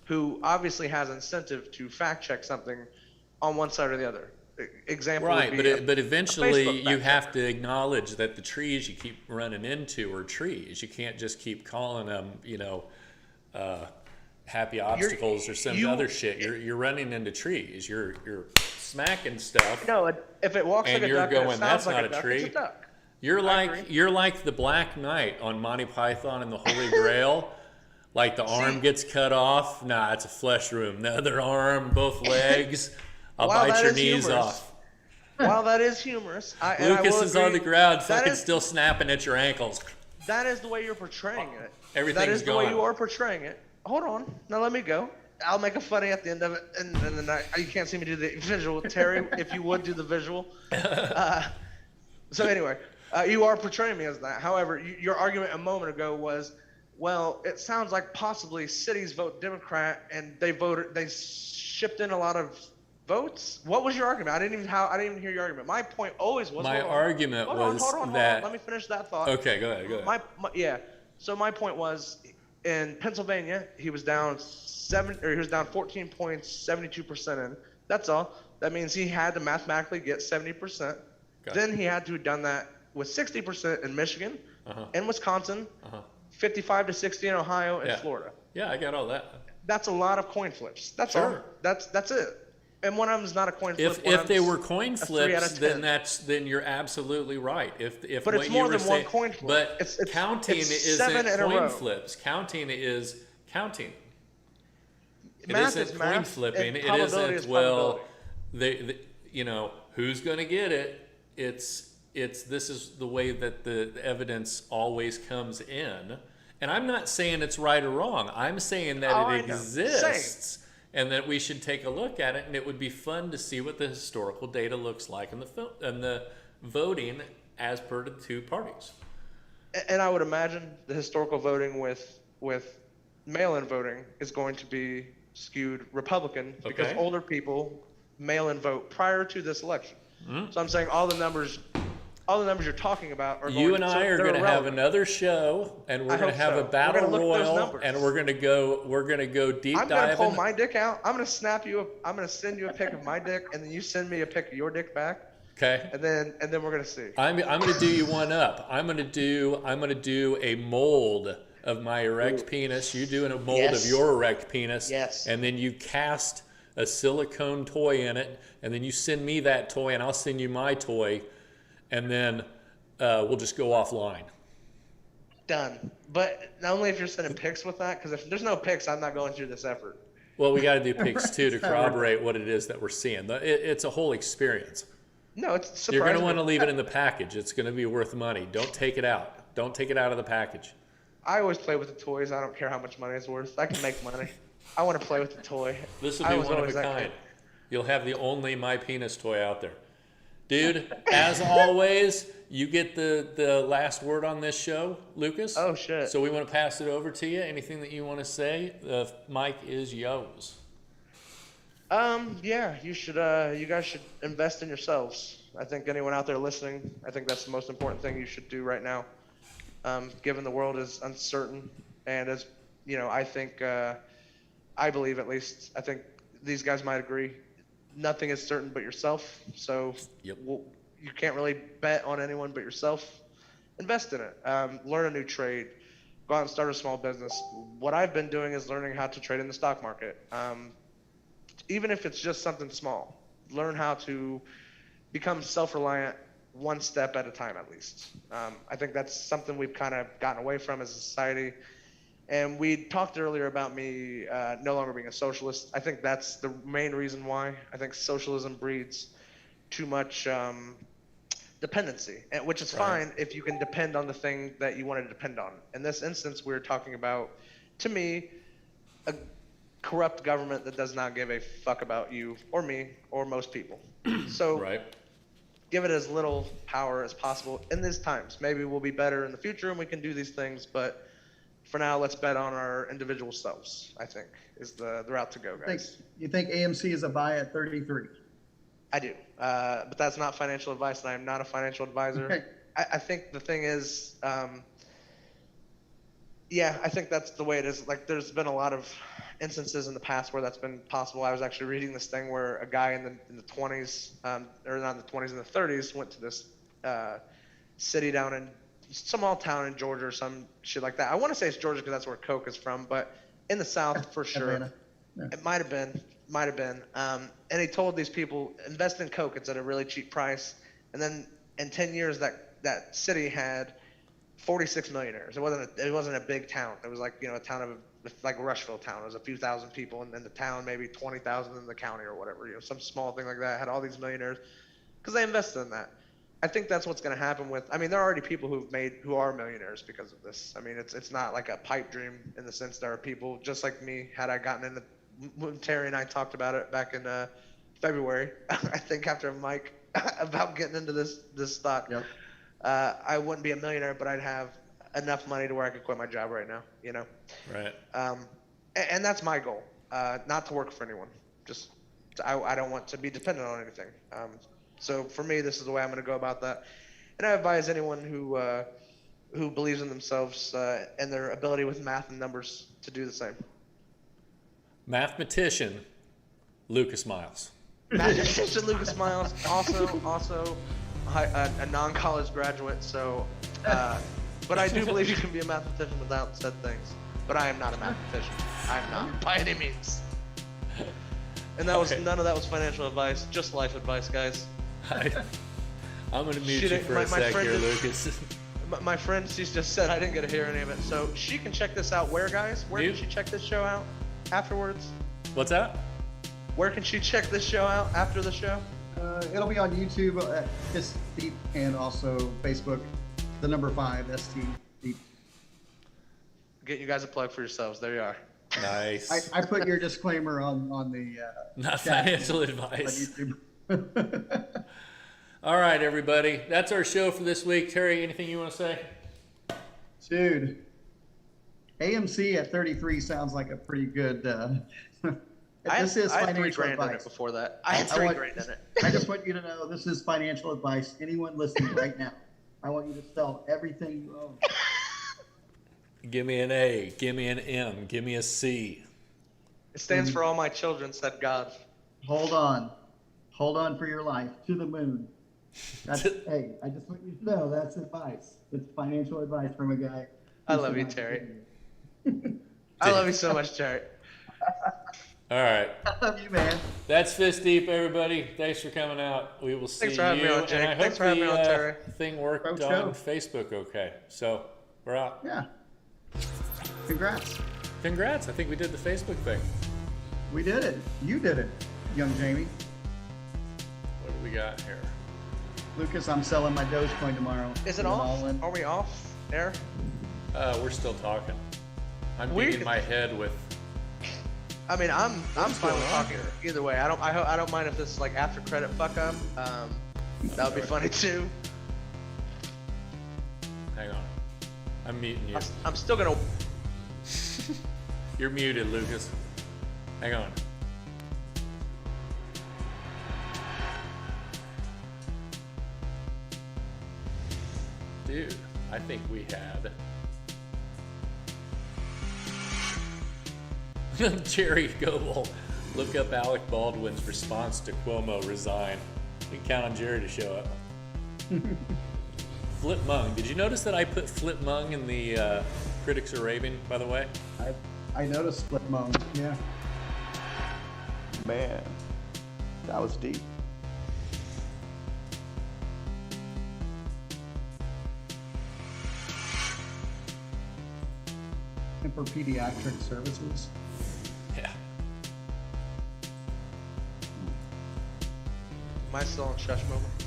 [SPEAKER 3] who obviously has incentive to fact check something on one side or the other. Example
[SPEAKER 2] Right,
[SPEAKER 3] would be
[SPEAKER 2] but eventually
[SPEAKER 3] Facebook
[SPEAKER 2] you
[SPEAKER 3] fact
[SPEAKER 2] have to acknowledge that the trees you keep running into are trees. You can't just keep calling them, happy obstacles or some other shit. You're running into trees. You're smacking stuff.
[SPEAKER 3] No, if it walks
[SPEAKER 2] And
[SPEAKER 3] like a
[SPEAKER 2] you're
[SPEAKER 3] duck and
[SPEAKER 2] going,
[SPEAKER 3] it
[SPEAKER 2] "That's
[SPEAKER 3] sounds like
[SPEAKER 2] not
[SPEAKER 3] a
[SPEAKER 2] a
[SPEAKER 3] duck,
[SPEAKER 2] tree."
[SPEAKER 3] it's a duck.
[SPEAKER 2] You're
[SPEAKER 3] I
[SPEAKER 2] like the Black Knight on Monty Python and the Holy Grail. Like the arm gets cut off. Nah, it's a flesh wound. The other arm, both legs. I'll
[SPEAKER 3] Wow,
[SPEAKER 2] bite
[SPEAKER 3] that
[SPEAKER 2] your
[SPEAKER 3] is
[SPEAKER 2] knees
[SPEAKER 3] humorous.
[SPEAKER 2] off.
[SPEAKER 3] While that is humorous,
[SPEAKER 2] Lucas is on the ground,
[SPEAKER 3] That
[SPEAKER 2] fucking
[SPEAKER 3] is-
[SPEAKER 2] still snapping at your ankles.
[SPEAKER 3] That is the way you're portraying it.
[SPEAKER 2] Everything's
[SPEAKER 3] That is the way
[SPEAKER 2] gone.
[SPEAKER 3] you are portraying it. Hold on. Now let me go. I'll make a funny at the end of it, and then you can't see me do the visual. Terry, if you would do the visual. So anyway, you are portraying me as that. However, your argument a moment ago was, well, it sounds like possibly cities vote Democrat and they shipped in a lot of votes. What was your argument? I didn't even hear your argument. My point always was.
[SPEAKER 2] My argument was
[SPEAKER 3] hold on.
[SPEAKER 2] that.
[SPEAKER 3] Let me finish that thought.
[SPEAKER 2] Okay, go ahead.
[SPEAKER 3] Yeah. So my point was, in Pennsylvania, he was down 14 points, 72% in. That's all. That means he had to mathematically get 70%.
[SPEAKER 2] Gotcha.
[SPEAKER 3] Then he had to have done that with 60% in Michigan, and Wisconsin, 55 to 60 in Ohio and
[SPEAKER 2] Yeah.
[SPEAKER 3] Florida.
[SPEAKER 2] Yeah, I got all that.
[SPEAKER 3] That's a lot of coin flips. That's
[SPEAKER 2] Sure.
[SPEAKER 3] all. That's it. And one of them is not a coin flip.
[SPEAKER 2] If they were coin
[SPEAKER 3] a 3 out of
[SPEAKER 2] flips,
[SPEAKER 3] 10.
[SPEAKER 2] then you're absolutely right. If
[SPEAKER 3] But
[SPEAKER 2] what
[SPEAKER 3] it's
[SPEAKER 2] you
[SPEAKER 3] more
[SPEAKER 2] were
[SPEAKER 3] than one
[SPEAKER 2] saying,
[SPEAKER 3] coin flip.
[SPEAKER 2] but
[SPEAKER 3] It's
[SPEAKER 2] counting
[SPEAKER 3] it's 7
[SPEAKER 2] isn't
[SPEAKER 3] in a row.
[SPEAKER 2] coin flips. Counting is counting.
[SPEAKER 3] Math
[SPEAKER 2] It
[SPEAKER 3] is
[SPEAKER 2] isn't
[SPEAKER 3] math,
[SPEAKER 2] coin flipping.
[SPEAKER 3] and
[SPEAKER 2] It
[SPEAKER 3] probability
[SPEAKER 2] isn't
[SPEAKER 3] is
[SPEAKER 2] well.
[SPEAKER 3] probability.
[SPEAKER 2] Who's going to get it? It's this is the way that the evidence always comes in. And I'm not saying it's right or wrong. I'm saying that
[SPEAKER 3] Oh, I
[SPEAKER 2] it
[SPEAKER 3] know.
[SPEAKER 2] exists and that we should take a look at it. And it would be fun to see what the historical data looks like in the voting as per the two parties.
[SPEAKER 3] And I would imagine the historical voting with mail-in voting is going to be skewed Republican because
[SPEAKER 2] Okay.
[SPEAKER 3] older people mail-in vote prior to this election. So I'm saying all the numbers you're talking about are
[SPEAKER 2] You and
[SPEAKER 3] so
[SPEAKER 2] I are
[SPEAKER 3] they're
[SPEAKER 2] going to have
[SPEAKER 3] irrelevant.
[SPEAKER 2] another show, and we're
[SPEAKER 3] I
[SPEAKER 2] going to
[SPEAKER 3] hope
[SPEAKER 2] have
[SPEAKER 3] so.
[SPEAKER 2] a
[SPEAKER 3] We're
[SPEAKER 2] battle
[SPEAKER 3] gonna look at those
[SPEAKER 2] royal,
[SPEAKER 3] numbers.
[SPEAKER 2] and we're going to go deep
[SPEAKER 3] I'm gonna pull
[SPEAKER 2] diving.
[SPEAKER 3] my dick out. I'm gonna snap you. I'm gonna send you a pic of my dick, and then you send me a pic of your dick back,
[SPEAKER 2] Okay.
[SPEAKER 3] and then we're gonna see.
[SPEAKER 2] I'm going to do you one up. I'm going to do a mold of my erect penis. You doing a mold
[SPEAKER 3] Yes.
[SPEAKER 2] of your erect penis.
[SPEAKER 3] Yes.
[SPEAKER 2] And then you cast a silicone toy in it, and then you send me that toy, and I'll send you my toy, and then we'll just go offline.
[SPEAKER 3] Done. But only if you're sending pics with that, because if there's no pics, I'm not going through this effort.
[SPEAKER 2] Well, we got to do pics too to corroborate what it is that we're seeing. It's a whole experience.
[SPEAKER 3] No, it's surprising.
[SPEAKER 2] You're going to want to leave it in the package. It's going to be worth money. Don't take it out. Don't take it out of the package.
[SPEAKER 3] I always play with the toys. I don't care how much money it's worth. I can make money. I want to play with the toy.
[SPEAKER 2] This will
[SPEAKER 3] I
[SPEAKER 2] be
[SPEAKER 3] was
[SPEAKER 2] one of
[SPEAKER 3] always
[SPEAKER 2] a
[SPEAKER 3] that
[SPEAKER 2] kind.
[SPEAKER 3] kid.
[SPEAKER 2] You'll have the only my penis toy out there. Dude, as always, you get the last word on this show, Lucas.
[SPEAKER 3] Oh, shit.
[SPEAKER 2] So we want to pass it over to you. Anything that you want to say? The mic is yours.
[SPEAKER 3] Yeah, you guys should invest in yourselves. I think anyone out there listening, I think that's the most important thing you should do right now. Given the world is uncertain, and as you know, I believe at least, I think these guys might agree, nothing is certain but yourself. So
[SPEAKER 2] Yep.
[SPEAKER 3] you can't really bet on anyone but yourself. Invest in it. Learn a new trade. Go out and start a small business. What I've been doing is learning how to trade in the stock market. Even if it's just something small, learn how to become self-reliant one step at a time, at least. I think that's something we've kind of gotten away from as a society. And we talked earlier about me no longer being a socialist. I think that's the main reason why. I think socialism breeds too much dependency, which is fine if you can depend on the thing that you want to depend on. In this instance, we're talking about, to me, a corrupt government that does not give a fuck about you or me or most people. So give it as little power as possible in these times. Maybe we'll be better in the future and we can do these things, but for now, let's bet on our individual selves, I think, is the route to go, guys.
[SPEAKER 1] You think AMC is a buy at 33?
[SPEAKER 3] I do, but that's not financial advice, and I'm not a financial advisor.
[SPEAKER 1] Okay.
[SPEAKER 3] I think the thing is, yeah, I think that's the way it is. Like, there's been a lot of instances in the past where that's been possible. I was actually reading this thing where a guy in the 20s, or not in the 20s, in the 30s, went to this city down in small town in Georgia or some shit like that. I want to say it's Georgia because that's where Coke is from, but in the South for sure.
[SPEAKER 1] Yeah.
[SPEAKER 3] It might have been. And he told these people, invest in Coke. It's at a really cheap price. And then in 10 years, that city had 46 millionaires. It wasn't a big town. It was like, a town of like Rushville town. It was a few thousand people, and then the town maybe 20,000 in the county or whatever. Some small thing like that had all these millionaires because they invested in that. I think that's what's going to happen with. I mean, there are already people who are millionaires because of this. I mean, it's not like a pipe dream in the sense there are people just like me. Had I gotten into, when Terry and I talked about it back in February, I think after Mike about getting into this stock, I wouldn't be a millionaire, but I'd have enough money to where I could quit my job right now.
[SPEAKER 2] Right.
[SPEAKER 3] And that's my goal, not to work for anyone. Just I don't want to be dependent on anything. So for me, this is the way I'm going to go about that. And I advise anyone who believes in themselves and their ability with math and numbers to do the same.
[SPEAKER 2] Mathematician Lucas Miles.
[SPEAKER 3] Mathematician Lucas Miles, also a non-college graduate. So, but I do believe you can be a mathematician without said things. But I am not a mathematician. I am not by any means. And that was none of that was financial advice, just life advice, guys.
[SPEAKER 2] I'm going to mute you for a sec here, Lucas.
[SPEAKER 3] My friend, she's just said I didn't get to hear any of it. So she can check this out where, guys? Where can she check this show out afterwards?
[SPEAKER 2] What's that?
[SPEAKER 3] Where can she check this show out after the show?
[SPEAKER 1] It'll be on YouTube, Fist Deep, and also Facebook, the number 5, ST Deep.
[SPEAKER 3] Get you guys a plug for yourselves. There you are.
[SPEAKER 2] Nice.
[SPEAKER 1] I put your disclaimer on the
[SPEAKER 2] not
[SPEAKER 1] chat
[SPEAKER 2] financial
[SPEAKER 1] on
[SPEAKER 2] advice.
[SPEAKER 1] YouTube.
[SPEAKER 2] All right, everybody. That's our show for this week. Terry, anything you want to say?
[SPEAKER 1] Dude, AMC at 33 sounds like a pretty good. This is
[SPEAKER 3] I had
[SPEAKER 1] financial
[SPEAKER 3] $3,000
[SPEAKER 1] advice.
[SPEAKER 3] in it before that. I had $3,000 in it.
[SPEAKER 1] I just want you to know this is financial advice. Anyone listening right now, I want you to sell everything you own.
[SPEAKER 2] Give me an A. Give me an M. Give me a C.
[SPEAKER 3] It stands for all my children, said God.
[SPEAKER 1] Hold on for your life to the moon. Hey, I just want you to know that's advice. It's financial advice from a guy.
[SPEAKER 3] I love you, Terry. I love you so much, Terry.
[SPEAKER 2] All right.
[SPEAKER 1] I love you, man.
[SPEAKER 2] That's Fist Deep, everybody. Thanks for coming out. We will see
[SPEAKER 3] Thanks for having
[SPEAKER 2] you.
[SPEAKER 3] me on, Jake.
[SPEAKER 2] And I
[SPEAKER 3] Thanks
[SPEAKER 2] hope
[SPEAKER 3] for having me on, Terry.
[SPEAKER 2] Thing worked
[SPEAKER 1] Roach
[SPEAKER 2] on
[SPEAKER 1] go.
[SPEAKER 2] Facebook okay. So we're out.
[SPEAKER 1] Yeah. Congrats.
[SPEAKER 2] Congrats. I think we did the Facebook thing.
[SPEAKER 1] We did it. You did it, young Jamie.
[SPEAKER 2] What do we got here?
[SPEAKER 1] Lucas, I'm selling my Dogecoin tomorrow.
[SPEAKER 3] Is it
[SPEAKER 1] Going
[SPEAKER 3] off?
[SPEAKER 1] all in.
[SPEAKER 3] Are we off air?
[SPEAKER 2] We're still talking. I'm
[SPEAKER 3] We
[SPEAKER 2] beating
[SPEAKER 3] can-
[SPEAKER 2] my head with.
[SPEAKER 3] I mean, I'm fine
[SPEAKER 2] going
[SPEAKER 3] with
[SPEAKER 2] on
[SPEAKER 3] talking
[SPEAKER 2] here?
[SPEAKER 3] either way. I don't mind if this is like after credit fuck up. That would be funny too.
[SPEAKER 2] Hang on. I'm muting you.
[SPEAKER 3] I'm still gonna.
[SPEAKER 2] You're muted, Lucas. Hang on. Dude, I think we had Jerry Goebel. Look up Alec Baldwin's response to Cuomo resign. We can count on Jerry to show up. Flip Mung. Did you notice that I put Flip Mung in the Critics Are Raving, by the way?
[SPEAKER 1] I noticed split moan. Yeah.
[SPEAKER 4] Man, that was deep.
[SPEAKER 1] and for pediatric services.
[SPEAKER 2] Yeah.
[SPEAKER 3] Am I still in shush moment?